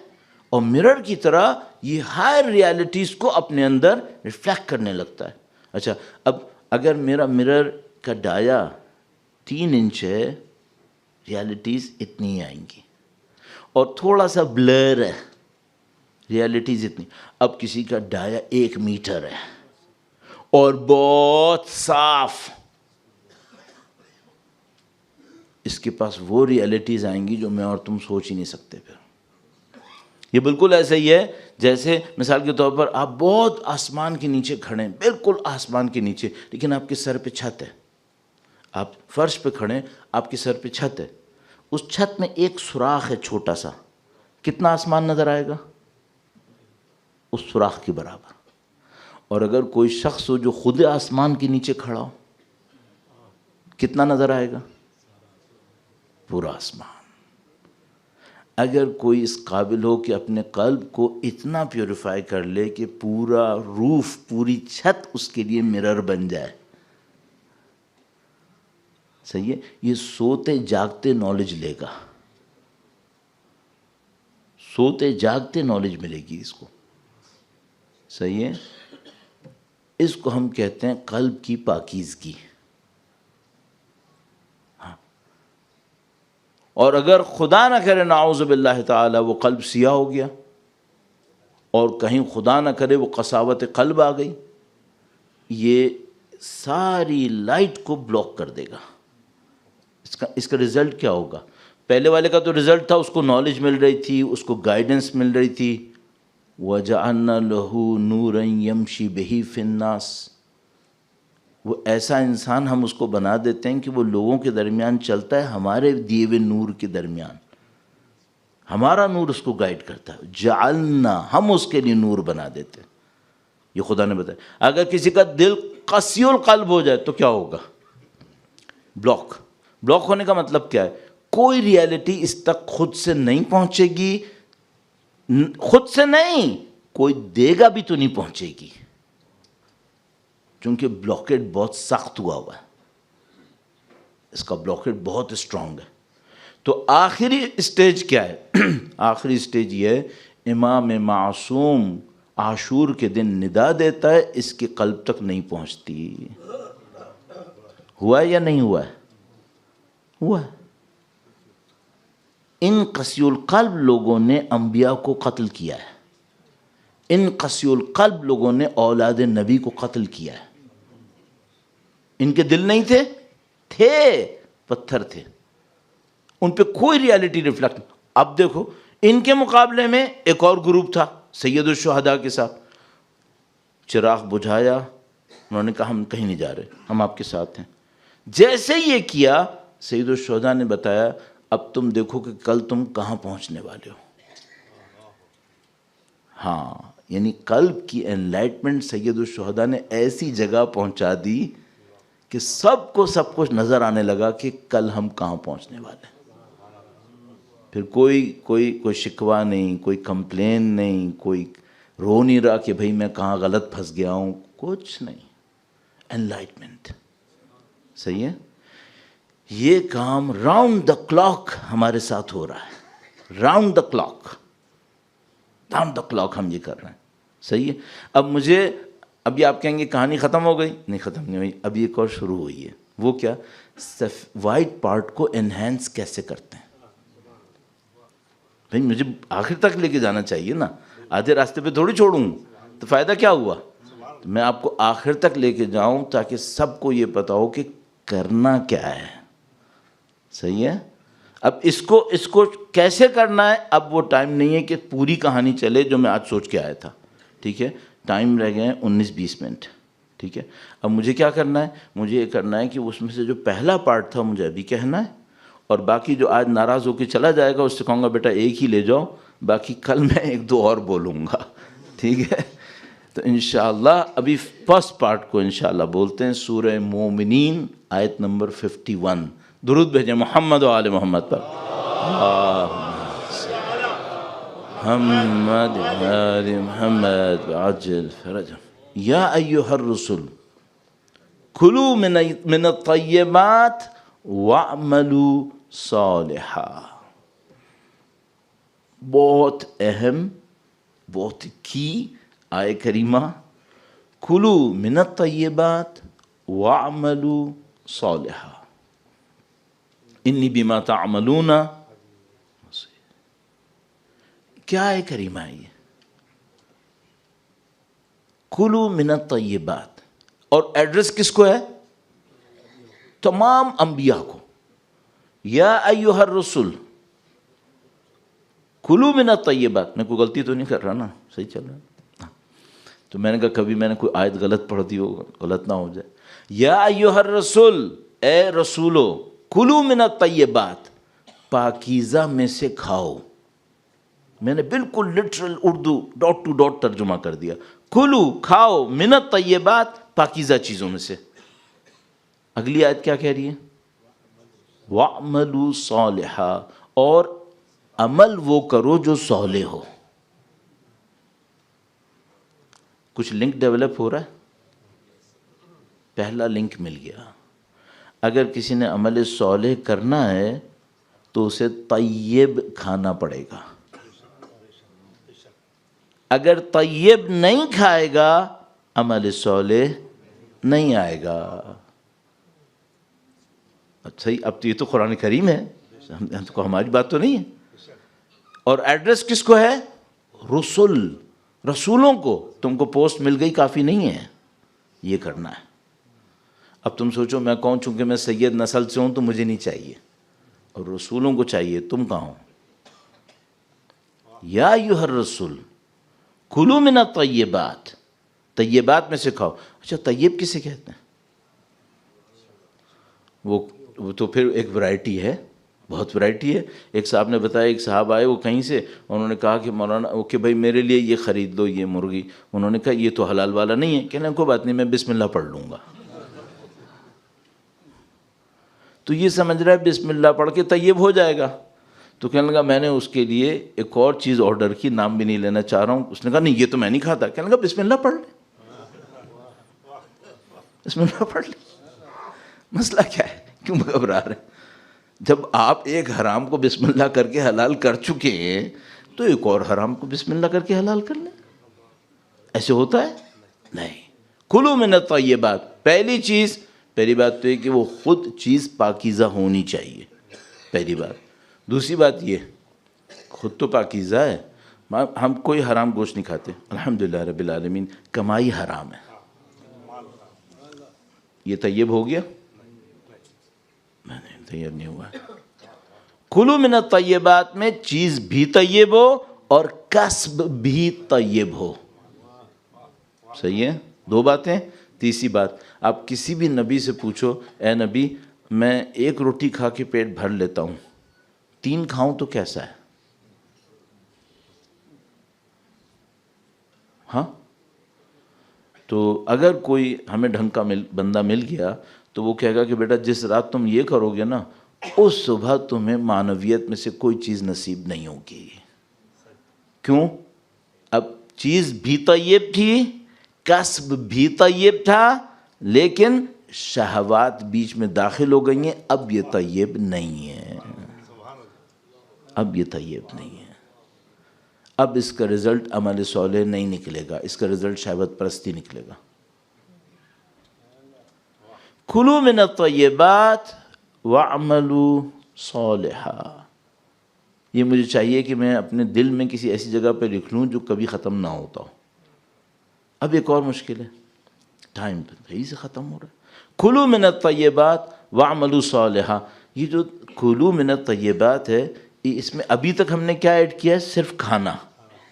اور مرر کی طرح یہ ہائر ریالٹیز کو اپنے اندر ریفلیکٹ کرنے لگتا ہے. اچھا, اب اگر میرا مرر کا ڈایا 3 انچ ہے, ریالٹیز اتنی آئیں گی, اور تھوڑا سا بلر ہے, ریالٹیز اتنی. اب کسی کا ڈایا 1 میٹر ہے اور بہت صاف, اس کے پاس وہ ریالٹیز آئیں گی جو میں اور تم سوچ ہی نہیں سکتے. پھر یہ بالکل ایسا ہی ہے جیسے مثال کے طور پر آپ بہت آسمان کے نیچے کھڑے ہیں, بالکل آسمان کے نیچے, لیکن آپ کے سر پہ چھت ہے. آپ فرش پہ کھڑے ہیں, آپ کے سر پہ چھت ہے, اس چھت میں ایک سوراخ ہے چھوٹا سا, کتنا آسمان نظر آئے گا؟ اس سوراخ کے برابر. اور اگر کوئی شخص ہو جو خود آسمان کے نیچے کھڑا ہو, کتنا نظر آئے گا؟ پورا آسمان. اگر کوئی اس قابل ہو کہ اپنے قلب کو اتنا پیوریفائی کر لے کہ پورا روف, پوری چھت اس کے لیے مرر بن جائے, صحیح ہے, یہ سوتے جاگتے نالج لے گا, سوتے جاگتے نالج ملے گی اس کو. صحیح ہے, اس کو ہم کہتے ہیں قلب کی پاکیزگی. اور اگر خدا نہ کرے نعوذ باللہ تعالی وہ قلب سیاہ ہو گیا, اور کہیں خدا نہ کرے وہ قساوت قلب آ گئی, یہ ساری لائٹ کو بلاک کر دے گا. اس کا رزلٹ کیا ہوگا؟ پہلے والے کا تو رزلٹ تھا, اس کو نالج مل رہی تھی, اس کو گائیڈنس مل رہی تھی. وَجَعَلْنَا لَهُ نُورًا يَمْشِي بِهِ فِي النَّاسِ, وہ ایسا انسان ہم اس کو بنا دیتے ہیں کہ وہ لوگوں کے درمیان چلتا ہے, ہمارے دیے ہوئے نور کے درمیان, ہمارا نور اس کو گائیڈ کرتا ہے. جعلنا, ہم اس کے لیے نور بنا دیتے ہیں. یہ خدا نے بتایا. اگر کسی کا دل قسی القلب ہو جائے تو کیا ہوگا؟ بلاک. بلاک ہونے کا مطلب کیا ہے؟ کوئی ریالٹی اس تک خود سے نہیں پہنچے گی, خود سے نہیں, کوئی دے گا بھی تو نہیں پہنچے گی, چونکہ بلاکیٹ بہت سخت ہوا ہے, اس کا بلاکیٹ بہت اسٹرانگ ہے. تو آخری اسٹیج کیا ہے؟ آخری اسٹیج یہ ہے, امام معصوم عاشور کے دن ندا دیتا ہے, اس کے قلب تک نہیں پہنچتی. ہوا ہے یا نہیں ہوا ہے؟ ہوا ہے. ان قسی القلب لوگوں نے انبیاء کو قتل کیا ہے, ان قسی القلب لوگوں نے اولاد نبی کو قتل کیا ہے. ان کے دل نہیں تھے؟ تھے, پتھر تھے, ان پہ کوئی ریالٹی ریفلیکٹ. اب دیکھو ان کے مقابلے میں ایک اور گروپ تھا سید الشہداء کے ساتھ, چراغ بجھایا, انہوں نے کہا ہم کہیں نہیں جا رہے, ہم آپ کے ساتھ ہیں. جیسے یہ کیا, سید الشہداء نے بتایا اب تم دیکھو کہ کل تم کہاں پہنچنے والے ہو. ہاں, یعنی قلب کی انلائٹمنٹ سید الشہداء نے ایسی جگہ پہنچا دی کہ سب کچھ نظر آنے لگا کہ کل ہم کہاں پہنچنے والے ہیں. پھر کوئی شکوہ نہیں, کوئی کمپلین نہیں, کوئی رو نہیں رہا کہ بھئی میں کہاں غلط پھنس گیا ہوں, کچھ نہیں. انلائٹمنٹ. صحیح ہے. یہ کام راؤنڈ دا کلاک ہمارے ساتھ ہو رہا ہے. راؤنڈ دا کلاک ہم یہ کر رہے ہیں. صحیح ہے. ابھی آپ کہیں گے کہانی ختم ہو گئی, نہیں ختم نہیں ہوئی, ابھی ایک اور شروع ہوئی ہے. وہ کیا؟ وائٹ پارٹ کو انہینس کیسے کرتے ہیں. بھائی مجھے آخر تک لے کے جانا چاہیے نا, آدھے راستے پہ تھوڑی چھوڑوں تو فائدہ کیا ہوا. تو میں آپ کو آخر تک لے کے جاؤں تاکہ سب کو یہ پتا ہو کہ کرنا کیا ہے. صحیح ہے. اب اس کو کیسے کرنا ہے, اب وہ ٹائم نہیں ہے کہ پوری کہانی چلے جو میں آج سوچ کے آیا تھا. ٹھیک ہے, ٹائم رہ گئے ہیں 19-20 منٹ. ٹھیک ہے, اب مجھے کیا کرنا ہے, مجھے یہ کرنا ہے کہ اس میں سے جو پہلا پارٹ تھا مجھے ابھی کہنا ہے, اور باقی جو آج ناراض ہو کے چلا جائے گا اس سے کہوں گا بیٹا ایک ہی لے جاؤ, باقی کل میں 1-2 اور بولوں گا. ٹھیک ہے. تو انشاءاللہ ابھی فرسٹ پارٹ کو انشاءاللہ بولتے ہیں. سورہ مومنین آیت نمبر 51. درود بھیجیں محمد و آل محمد پر. محمد و آل محمد عجل فرجهم. یا ایہا الرسل کلوا من الطیبات وَاعْمَلُوا صَالِحًا. بہت اہم, بہت کی آیہ کریمہ. کلوا من الطیبات وَاعْمَلُوا صَالِحًا انی بما تعملون. کیا آیہ کریمہ ہے یہ؟ کلوا من الطیبات, اور ایڈریس کس کو ہے؟ تمام انبیاء کو. یا ایہا الرسل کلوا من الطیبات. میں کوئی غلطی تو نہیں کر رہا نا, صحیح چل رہا ہے. تو میں نے کہا کبھی میں نے کوئی آیت غلط پڑھ دی ہو, غلط نہ ہو جائے. یا ایہا الرسول, اے رسولو, کلوا من الطیبات, پاکیزہ میں سے کھاؤ. میں نے بالکل literal Urdu dot two dot ترجمہ کر دیا. کلو, کھاؤ, من الطیبات, پاکیزہ چیزوں میں سے. اگلی آیت کیا کہہ رہی ہے؟ وَاعْمَلُوا صَالِحًا, اور عمل وہ کرو جو صالح ہو. کچھ لنک ڈیولپ ہو رہا ہے. پہلا لنک مل گیا. اگر کسی نے عمل صالح کرنا ہے تو اسے طیب کھانا پڑے گا. اگر طیب نہیں کھائے گا عمل صالح نہیں آئے گا. اچھا, اب تو یہ تو قرآن کریم ہے, ہماری بات تو نہیں ہے. اور ایڈریس کس کو ہے؟ رسولوں کو. تم کو پوسٹ مل گئی کافی نہیں ہے, یہ کرنا ہے. اب تم سوچو میں کون, چونکہ میں سید نسل سے ہوں تو مجھے نہیں چاہیے, اور رسولوں کو چاہیے. تم کہاں ہو؟ یا ایھا الرسول کلوا من الطیبات, طیبات میں سے کھاؤ. اچھا, طیب کسے کہتے ہیں؟ وہ تو پھر ایک ورائٹی ہے, بہت ورائٹی ہے. ایک صاحب نے بتایا, ایک صاحب آئے وہ کہیں سے, انہوں نے کہا کہ مولانا کہ بھائی میرے لیے یہ خرید لو یہ مرغی. انہوں نے کہا یہ تو حلال والا نہیں ہے. کہنے کوئی بات نہیں, میں بسم اللہ پڑھ لوں گا. تو یہ سمجھ رہا ہے بسم اللہ پڑھ کے طیب ہو جائے گا. تو کہنے لگا میں نے اس کے لیے ایک اور چیز آرڈر کی, نام بھی نہیں لینا چاہ رہا ہوں. اس نے کہا نہیں یہ تو میں نہیں کھاتا. کہنے لگا بسم اللہ پڑھ لے, بسم اللہ پڑھ لے. مسئلہ کیا ہے, کیوں گھبرا رہے؟ جب آپ ایک حرام کو بسم اللہ کر کے حلال کر چکے ہیں تو ایک اور حرام کو بسم اللہ کر کے حلال کر لیں. ایسے ہوتا ہے؟ نہیں. کلوا من الطیبات, پہلی بات تو یہ کہ وہ خود چیز پاکیزہ ہونی چاہیے, پہلی بات. دوسری بات یہ, خود تو پاکیزہ ہے, ہم کوئی حرام گوشت نہیں کھاتے الحمدللہ رب العالمین, کمائی حرام ہے. یہ طیب ہو گیا؟ نہیں, طیب نہیں ہوا. کلوا من الطیبات میں چیز بھی طیب ہو اور کسب بھی طیب ہو. صحیح ہے, 2 باتیں. تیسری بات, آپ کسی بھی نبی سے پوچھو, اے نبی میں 1 روٹی کھا کے پیٹ بھر لیتا ہوں, 3 کھاؤں تو کیسا ہے؟ ہاں تو اگر کوئی ہمیں ڈھنگ کا بندہ مل گیا تو وہ کہے گا کہ بیٹا جس رات تم یہ کرو گے نا اس صبح تمہیں معنویت میں سے کوئی چیز نصیب نہیں ہوگی. کیوں؟ اب چیز بھی طیب تھی، کسب بھی طیب تھا، لیکن شہوات بیچ میں داخل ہو گئی ہیں. اب یہ طیب نہیں ہے، اب یہ طیب نہیں ہے. اب اس کا رزلٹ عمل صالح نہیں نکلے گا، اس کا رزلٹ شہوت پرستی نکلے گا. کلوا من الطیبات واعملوا صالحا. یہ مجھے چاہیے کہ میں اپنے دل میں کسی ایسی جگہ پہ لکھ لوں جو کبھی ختم نہ ہوتا ہو. اب ایک اور مشکل ہے، ٹائم تو صحیح سے ختم ہو رہا ہے. کلوا من الطیبات واعملوا صالحا. یہ جو کلوا من الطیبات ہے، اس میں ابھی تک ہم نے کیا ایڈ کیا ہے؟ صرف کھانا.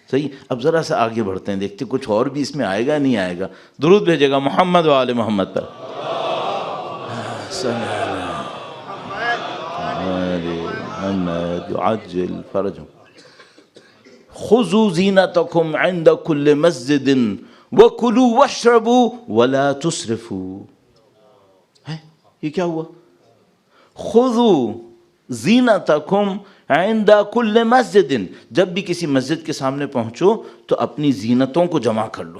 صحیح. اب ذرا سا آگے بڑھتے ہیں، دیکھتے کچھ اور بھی اس میں آئے گا نہیں آئے گا. درود بھیجے گا محمد و آل محمد پر. محمد عجل فرجهم. خذوا زینتکم عند کل مسجد وکلوا واشربوا ولا تسرفوا. یہ کیا ہوا؟ خذوا زینتکم عند کل مسجد. جب بھی کسی مسجد کے سامنے پہنچو تو اپنی زینتوں کو جمع کر لو،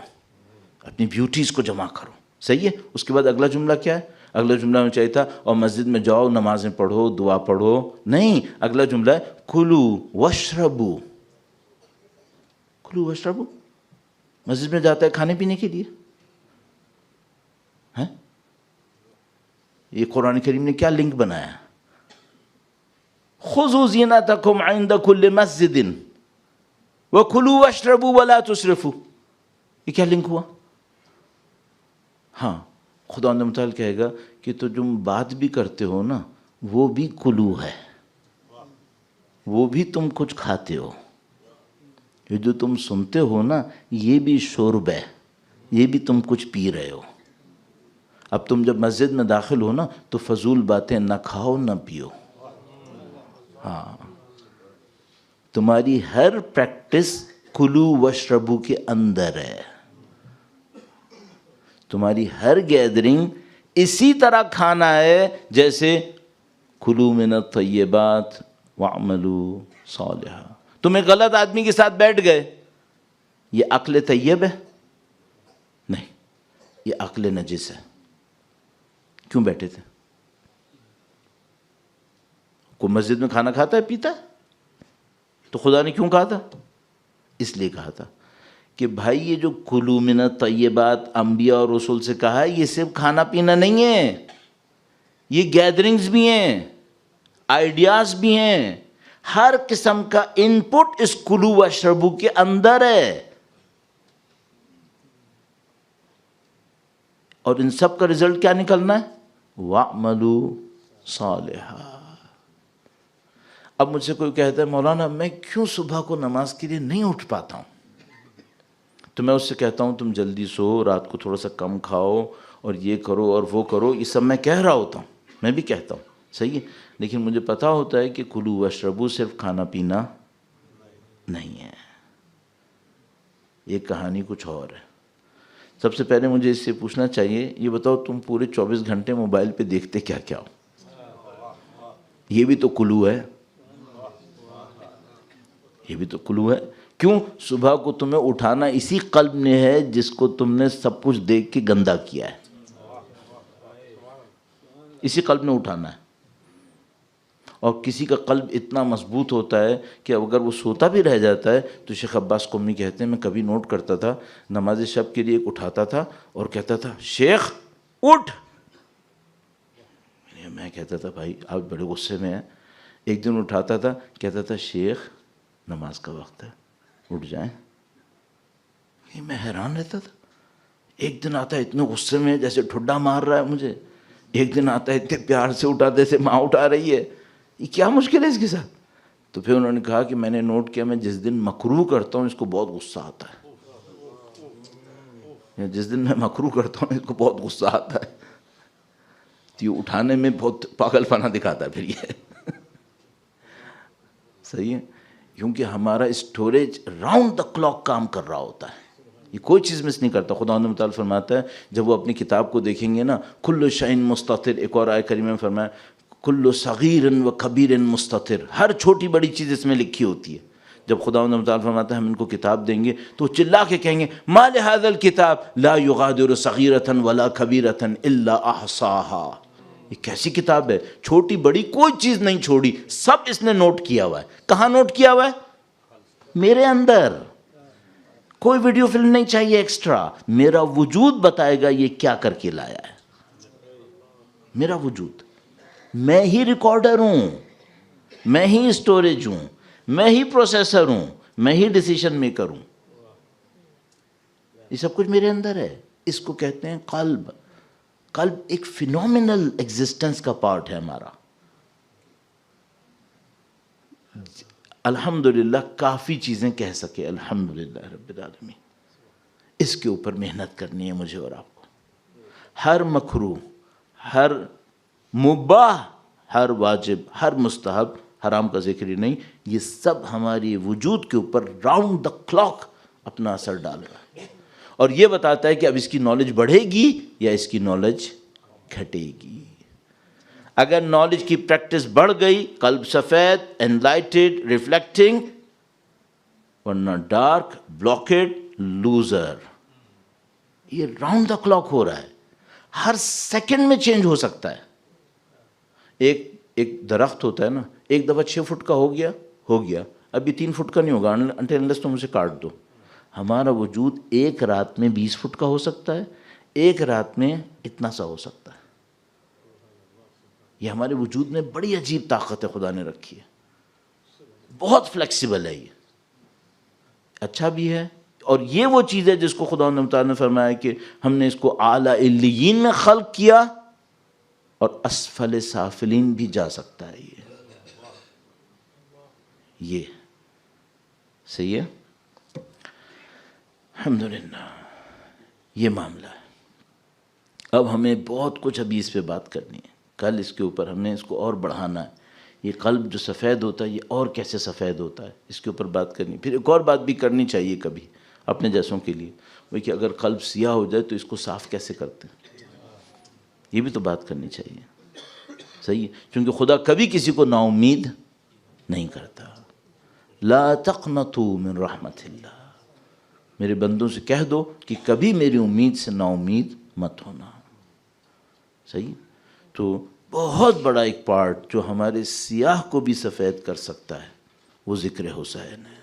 اپنی بیوٹیز کو جمع کرو. صحیح ہے. اس کے بعد اگلا جملہ کیا ہے؟ اگلا جملہ میں چاہیے تھا اور مسجد میں جاؤ نمازیں پڑھو دعا پڑھو. نہیں، اگلا جملہ ہے کلو واشربو. کلو واشربو. مسجد میں جاتا ہے کھانے پینے کے لیے. یہ قرآن کریم نے کیا لنک بنایا؟ خذوا زینتکم عند کل مسجد وکلوا واشربوا ولا تسرفوا. یہ کیا لنک ہوا؟ ہاں، خدا متعال کہے گا کہ تو تم بات بھی کرتے ہو نا وہ بھی کلو ہے، وہ بھی تم کچھ کھاتے ہو. یہ جو تم سنتے ہو نا یہ بھی شرب ہے، یہ بھی تم کچھ پی رہے ہو. اب تم جب مسجد میں داخل ہو نا تو فضول باتیں نہ کھاؤ نہ پیو. ہاں، تمہاری ہر پریکٹس کلو واشربو کے اندر ہے. تمہاری ہر گیدرنگ اسی طرح کھانا ہے جیسے کلو من الطیبات واعملوا صالحا. تم ایک غلط آدمی کے ساتھ بیٹھ گئے، یہ عقل طیب ہے؟ نہیں، یہ عقل نجس ہے. کیوں بیٹھے تھے؟ کوئی مسجد میں کھانا کھاتا ہے پیتا ہے؟ تو خدا نے کیوں کہا تھا؟ اس لیے کہا تھا کہ بھائی یہ جو کلو من الطیبات انبیاء اور رسول سے کہا ہے یہ صرف کھانا پینا نہیں ہے، یہ گیدرنگز بھی ہیں، آئیڈیاز بھی ہیں. ہر قسم کا ان پٹ اس کلو واشربو کے اندر ہے. اور ان سب کا رزلٹ کیا نکلنا ہے؟ وَاعْمَلُوا صَالِحًا. اب مجھ سے کوئی کہتا ہے مولانا میں کیوں صبح کو نماز کے لیے نہیں اٹھ پاتا ہوں؟ تو میں اس سے کہتا ہوں تم جلدی سو، رات کو تھوڑا سا کم کھاؤ اور یہ کرو اور وہ کرو. یہ سب میں کہہ رہا ہوتا ہوں، میں بھی کہتا ہوں، صحیح ہے. لیکن مجھے پتا ہوتا ہے کہ کلو واشربو صرف کھانا پینا نہیں ہے، یہ کہانی کچھ اور ہے. سب سے پہلے مجھے اس سے پوچھنا چاہیے، یہ بتاؤ تم پورے 24 گھنٹے موبائل پہ دیکھتے کیا کیا ہو؟ یہ بھی تو کلو ہے، یہ بھی تو کلو ہے. کیوں؟ صبح کو تمہیں اٹھانا اسی قلب نے ہے جس کو تم نے سب کچھ دیکھ کے گندا کیا ہے، اسی قلب نے اٹھانا ہے. اور کسی کا قلب اتنا مضبوط ہوتا ہے کہ اگر وہ سوتا بھی رہ جاتا ہے تو شیخ عباس قمی کہتے ہیں میں کبھی نوٹ کرتا تھا نماز شب کے لیے ایک اٹھاتا تھا اور کہتا تھا شیخ اٹھ. میں کہتا تھا بھائی آپ بڑے غصے میں ہیں. ایک دن اٹھاتا تھا کہتا تھا شیخ نماز کا وقت ہے اٹھ جائیں. میں حیران رہتا تھا. ایک دن آتا ہے اتنے غصے میں جیسے ٹھڈا مار رہا ہے مجھے، ایک دن آتا ہے اتنے پیار سے اٹھا جیسے ماں اٹھا رہی ہے. یہ کیا مشکل ہے اس کے ساتھ؟ تو پھر انہوں نے کہا کہ میں نے نوٹ کیا میں جس دن مکروہ کرتا ہوں اس کو بہت غصہ آتا ہے، جس دن میں مکروہ کرتا ہوں اس کو بہت غصہ آتا ہے. تو یہ اٹھانے میں بہت پاگل پنا دکھاتا ہے پھر یہ. صحیح ہے، کیونکہ ہمارا اسٹوریج راؤنڈ دا کلاک کام کر رہا ہوتا ہے. یہ کوئی چیز مس نہیں کرتا. خداوند متعال فرماتا ہے جب وہ اپنی کتاب کو دیکھیں گے نا, کل شیء مستطر, ایک اور آیت کریمہ میں فرمایا کل صغیر و کبیر مستطر, ہر چھوٹی بڑی چیز اس میں لکھی ہوتی ہے. جب خداوند متعال فرماتا ہے ہم ان کو کتاب دیں گے تو وہ چلا کے کہیں گے ما لہذا الکتاب لا یغادر صغیرۃ ولا کبیرۃ الا احصاها, یہ کیسی کتاب ہے, چھوٹی بڑی کوئی چیز نہیں چھوڑی, سب اس نے نوٹ کیا ہوا ہے. کہاں نوٹ کیا ہوا ہے؟ میرے اندر. کوئی ویڈیو فلم نہیں چاہیے ایکسٹرا, میرا وجود بتائے گا یہ کیا کر کے لایا ہے. میرا وجود, میں ہی ریکارڈر ہوں, میں ہی اسٹوریج ہوں, میں ہی پروسیسر ہوں, میں ہی ڈیسیشن میکر ہوں. یہ سب کچھ میرے اندر ہے. اس کو کہتے ہیں قلب. قلب ایک فینومینل ایگزسٹنس کا پارٹ ہے ہمارا. الحمدللہ کافی چیزیں کہہ سکے, الحمدللہ رب العالمین. اس کے اوپر محنت کرنی ہے مجھے اور آپ کو. ہر مکروہ, ہر مباح, ہر واجب, ہر مستحب, حرام کا ذکر ہی نہیں, یہ سب ہماری وجود کے اوپر راؤنڈ دا کلاک اپنا اثر ڈال رہا ہے. اور یہ بتاتا ہے کہ اب اس کی نالج بڑھے گی یا اس کی نالج گھٹے گی. اگر نالج کی پریکٹس بڑھ گئی, قلب سفید, انلائٹڈ, ریفلیکٹنگ, ورنہ ڈارک, بلاکڈ, لوزر. یہ راؤنڈ دا کلاک ہو رہا ہے, ہر سیکنڈ میں چینج ہو سکتا ہے. ایک درخت ہوتا ہے نا, ایک دفعہ 6 فٹ کا ہو گیا, ابھی 3 فٹ کا نہیں ہوگا انٹل انلیس تم اسے کاٹ دو. ہمارا وجود ایک رات میں 20 فٹ کا ہو سکتا ہے, ایک رات میں اتنا سا ہو سکتا ہے. یہ ہمارے وجود میں بڑی عجیب طاقت ہے خدا نے رکھی ہے, بہت فلیکسیبل ہے. یہ اچھا بھی ہے, اور یہ وہ چیز ہے جس کو خدا نے فرمایا کہ ہم نے اس کو اعلیٰ علیین میں خلق کیا, اور اسفل سافلین بھی جا سکتا ہے. یہ صحیح ہے. الحمدللہ یہ معاملہ ہے. اب ہمیں بہت کچھ ابھی اس پہ بات کرنی ہے. کل اس کے اوپر ہم نے اس کو اور بڑھانا ہے. یہ قلب جو سفید ہوتا ہے یہ اور کیسے سفید ہوتا ہے, اس کے اوپر بات کرنی. پھر ایک اور بات بھی کرنی چاہیے کبھی اپنے جیسوں کے لیے, وہ کہ اگر قلب سیاہ ہو جائے تو اس کو صاف کیسے کرتے ہیں, یہ بھی تو بات کرنی چاہیے. صحیح ہے, کیونکہ خدا کبھی کسی کو نا امید نہیں کرتا. لا تقنطوا من رحمت اللہ, میرے بندوں سے کہہ دو کہ کبھی میری امید سے نا امید مت ہونا. صحیح. تو بہت بڑا ایک پارٹ جو ہمارے سیاہ کو بھی سفید کر سکتا ہے وہ ذکر حسین ہے.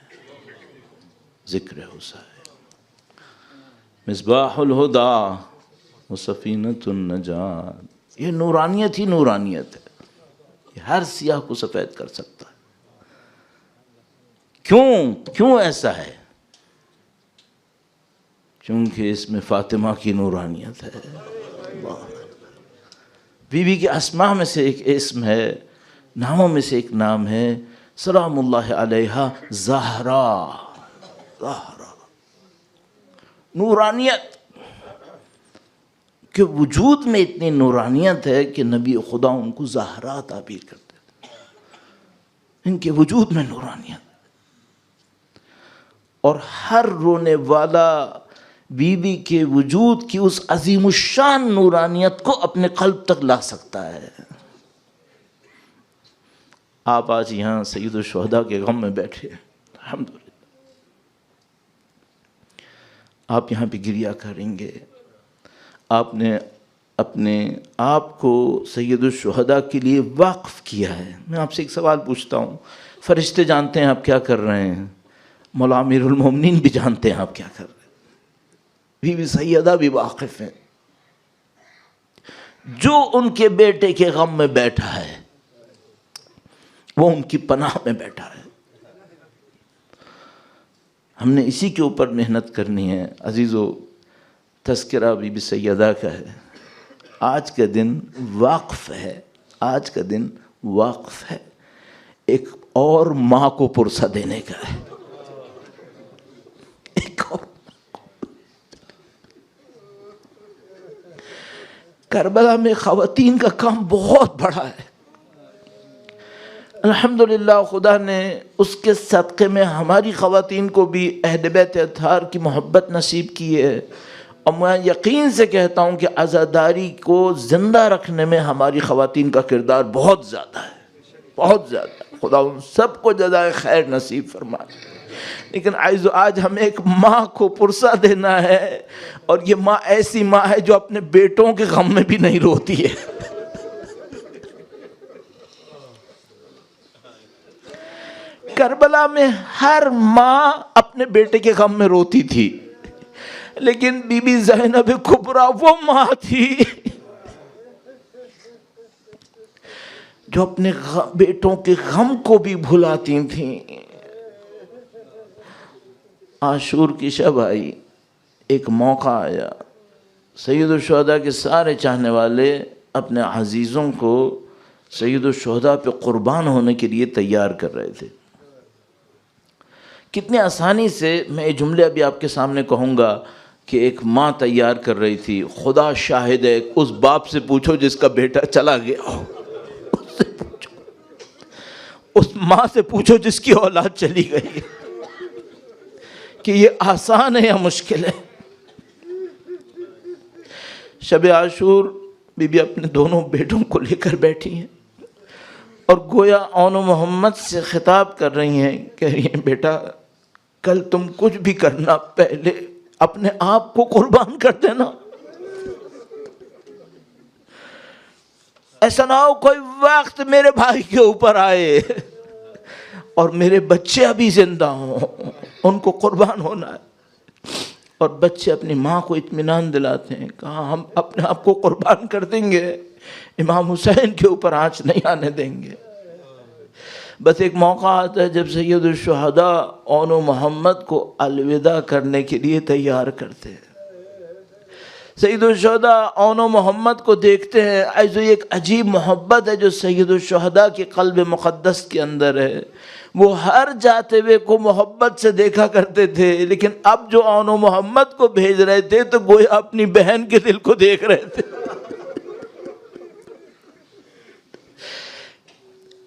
ذکر حسین مصباح الہدی و سفینۃ النجات. یہ نورانیت ہی نورانیت ہے, یہ ہر سیاہ کو سفید کر سکتا ہے. کیوں ایسا ہے؟ کیونکہ اس میں فاطمہ کی نورانیت ہے. بی بی کے اسماء میں سے ایک اسم ہے, ناموں میں سے ایک نام ہے سلام اللہ علیہا زہرا. زہرا نورانیت کہ وجود میں اتنی نورانیت ہے کہ نبی خدا ان کو زہرا تعبیر کرتے تھے. ان کے وجود میں نورانیت, اور ہر رونے والا بی بی کے وجود کی اس عظیم الشان نورانیت کو اپنے قلب تک لا سکتا ہے. آپ آج یہاں سید الشہداء کے غم میں بیٹھے ہیں, الحمدللہ. آپ یہاں پہ گریہ کریں گے. آپ نے اپنے آپ کو سید الشہداء کے لیے وقف کیا ہے. میں آپ سے ایک سوال پوچھتا ہوں, فرشتے جانتے ہیں آپ کیا کر رہے ہیں, مولا امیر المومنین بھی جانتے ہیں آپ کیا کر رہے ہیں, بی بی سیدہ بھی واقف ہیں. جو ان کے بیٹے کے غم میں بیٹھا ہے وہ ان کی پناہ میں بیٹھا ہے. ہم نے اسی کے اوپر محنت کرنی ہے. عزیزو, تذکرہ بی بی سیدہ کا ہے. آج کا دن واقف ہے, آج کا دن واقف ہے, ایک اور ماں کو پرسہ دینے کا ہے. ایک اور کربلا میں خواتین کا کام بہت بڑا ہے. الحمدللہ خدا نے اس کے صدقے میں ہماری خواتین کو بھی اہل بیت اطہار کی محبت نصیب کی ہے، اور میں یقین سے کہتا ہوں کہ عزاداری کو زندہ رکھنے میں ہماری خواتین کا کردار بہت زیادہ ہے، بہت زیادہ۔ خدا ان سب کو جزائے خیر نصیب فرمائے۔ لیکن آج ہمیں ایک ماں کو پرسہ دینا ہے، اور یہ ماں ایسی ماں ہے جو اپنے بیٹوں کے غم میں بھی نہیں روتی ہے۔ کربلا میں ہر ماں اپنے بیٹے کے غم میں روتی تھی، لیکن بی بی زینب کبریٰ وہ ماں تھی جو اپنے بیٹوں کے غم کو بھی بھلاتی تھیں۔ عاشور کی شب آئی، ایک موقع آیا، سید الشہداء کے سارے چاہنے والے اپنے عزیزوں کو سید الشہداء پہ قربان ہونے کے لیے تیار کر رہے تھے۔ کتنے آسانی سے میں یہ جملے ابھی آپ کے سامنے کہوں گا کہ ایک ماں تیار کر رہی تھی۔ خدا شاہد ہے، اس باپ سے پوچھو جس کا بیٹا چلا گیا ہو، اس سے پوچھو، اس ماں سے پوچھو جس کی اولاد چلی گئی، کہ یہ آسان ہے یا مشکل ہے۔ شب عاشور بی بی اپنے دونوں بیٹوں کو لے کر بیٹھی ہیں، اور گویا اون و محمد سے خطاب کر رہی ہیں، کہہ رہی ہیں بیٹا کل تم کچھ بھی کرنا، پہلے اپنے آپ کو قربان کر دینا۔ ایسا نہ ہو کوئی وقت میرے بھائی کے اوپر آئے اور میرے بچے ابھی زندہ ہوں، ان کو قربان ہونا ہے۔ اور بچے اپنی ماں کو اطمینان دلاتے ہیں، کہا ہم اپنے آپ کو قربان کر دیں گے، امام حسین کے اوپر آنچ نہیں آنے دیں گے۔ بس ایک موقع آتا ہے جب سید الشہداء اون و محمد کو الوداع کرنے کے لیے تیار کرتے ہیں۔ سید الشہداء اون و محمد کو دیکھتے ہیں، ایسے ایک عجیب محبت ہے جو سید الشہداء کے قلب مقدس کے اندر ہے۔ وہ ہر جاتے ہوئے کو محبت سے دیکھا کرتے تھے، لیکن اب جو اون و محمد کو بھیج رہے تھے تو گویا اپنی بہن کے دل کو دیکھ رہے تھے۔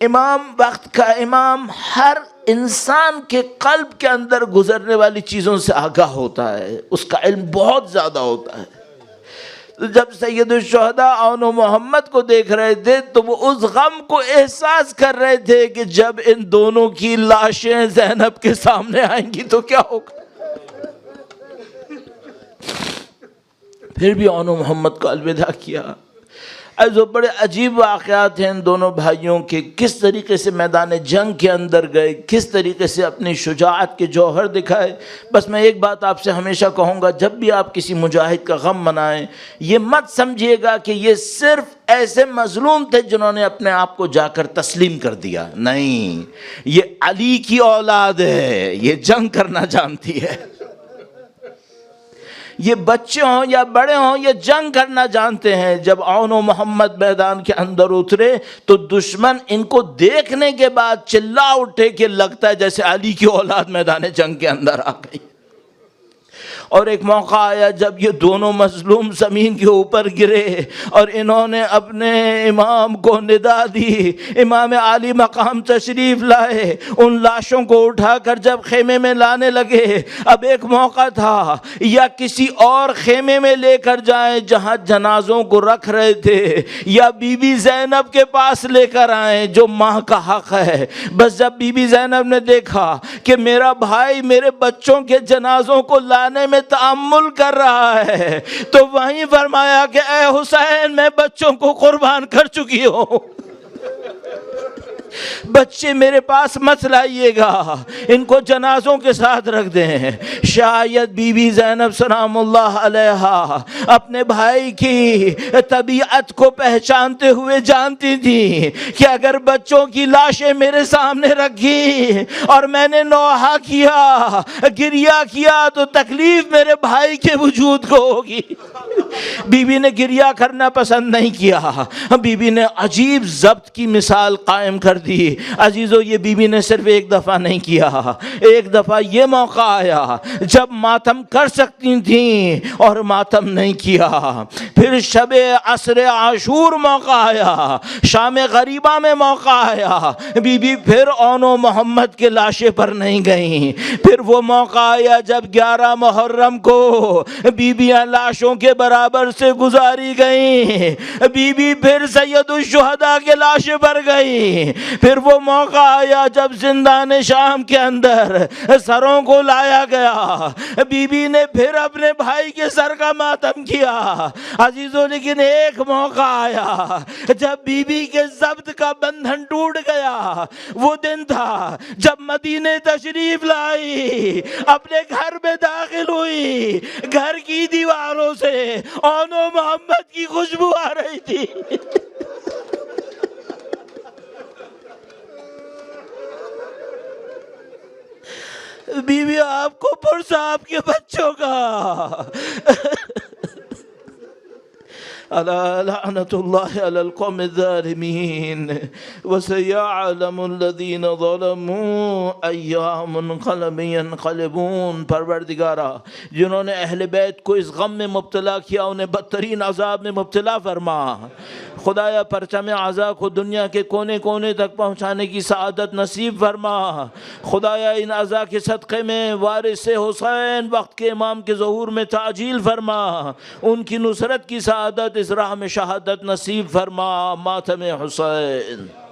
امام وقت کا امام ہر انسان کے قلب کے اندر گزرنے والی چیزوں سے آگاہ ہوتا ہے، اس کا علم بہت زیادہ ہوتا ہے۔ تو جب سید الشہداء اون و محمد کو دیکھ رہے تھے تو وہ اس غم کو احساس کر رہے تھے کہ جب ان دونوں کی لاشیں زینب کے سامنے آئیں گی تو کیا ہوگا۔ پھر بھی اون و محمد کو الوداع کیا۔ ایسے بڑے عجیب واقعات ہیں ان دونوں بھائیوں کے، کس طریقے سے میدان جنگ کے اندر گئے، کس طریقے سے اپنی شجاعت کے جوہر دکھائے۔ بس میں ایک بات آپ سے ہمیشہ کہوں گا، جب بھی آپ کسی مجاہد کا غم منائیں، یہ مت سمجھیے گا کہ یہ صرف ایسے مظلوم تھے جنہوں نے اپنے آپ کو جا کر تسلیم کر دیا، نہیں، یہ علی کی اولاد ہے، یہ جنگ کرنا جانتی ہے۔ یہ بچے ہوں یا بڑے ہوں، یہ جنگ کرنا جانتے ہیں۔ جب اون و محمد میدان کے اندر اترے تو دشمن ان کو دیکھنے کے بعد چلا اٹھے کہ لگتا ہے جیسے علی کی اولاد میدان جنگ کے اندر آ گئی۔ اور ایک موقع آیا جب یہ دونوں مظلوم زمین کے اوپر گرے اور انہوں نے اپنے امام کو ندا دی، امام عالی مقام تشریف لائے، ان لاشوں کو اٹھا کر جب خیمے میں لانے لگے، اب ایک موقع تھا یا کسی اور خیمے میں لے کر جائیں جہاں جنازوں کو رکھ رہے تھے، یا بی بی زینب کے پاس لے کر آئیں جو ماں کا حق ہے۔ بس جب بی بی زینب نے دیکھا کہ میرا بھائی میرے بچوں کے جنازوں کو لانے میں تأمل کر رہا ہے تو وہیں فرمایا کہ اے حسین میں بچوں کو قربان کر چکی ہوں، بچے میرے پاس مت لائیے گا، ان کو جنازوں کے ساتھ رکھ دیں۔ شاید بی بی زینب سلام اللہ علیہا اپنے بھائی کی طبیعت کو پہچانتے ہوئے جانتی تھی کہ اگر بچوں کی لاشیں میرے سامنے رکھی اور میں نے نوحہ کیا، گریہ کیا، تو تکلیف میرے بھائی کے وجود کو ہوگی۔ بی بی نے گریہ کرنا پسند نہیں کیا، بی بی نے عجیب ضبط کی مثال قائم کر دی۔ عزیزو یہ بی بی نے صرف ایک دفعہ نہیں کیا، ایک دفعہ یہ موقع آیا جب ماتم کر سکتی تھیں اور ماتم نہیں کیا، پھر شب عصر عاشور موقع آیا، شام غریبہ میں موقع آیا، بی بی پھر اون و محمد کے لاشے پر نہیں گئیں، پھر وہ موقع آیا جب 11 محرم کو بیویاں لاشوں کے برابر سے گزاری گئیں، بی بی پھر سید الشہداء کے لاشے پر گئی، پھر وہ موقع آیا جب زندان شام کے اندر سروں کو لایا گیا، بی بی نے پھر اپنے بھائی کے سر کا ماتم کیا۔ عزیزوں لیکن ایک موقع آیا جب بی بی کے ضبط کا بندھن ٹوٹ گیا، وہ دن تھا جب مدینے تشریف لائی، اپنے گھر میں داخل ہوئی، گھر کی دیواروں سے اون و محمد کی خوشبو آ رہی تھی۔ بیوی آپ کو پرسا آپ کے بچوں کا۔ الا لعنت اللہ علی القوم الظالمین وسیعلم الذین ظلموا ای منقلب ینقلبون۔ پروردگارا جنہوں نے اہل بیت کو اس غم میں مبتلا کیا انہیں بدترین عذاب میں مبتلا فرما۔ خدایا پرچم عزا کو دنیا کے کونے کونے تک پہنچانے کی سعادت نصیب فرما۔ خدایا ان عزا کے صدقے میں وارث حسین وقت کے امام کے ظہور میں تعجیل فرما، ان کی نصرت کی سعادت اس راہ میں شہادت نصیب فرما۔ ماتم حسین۔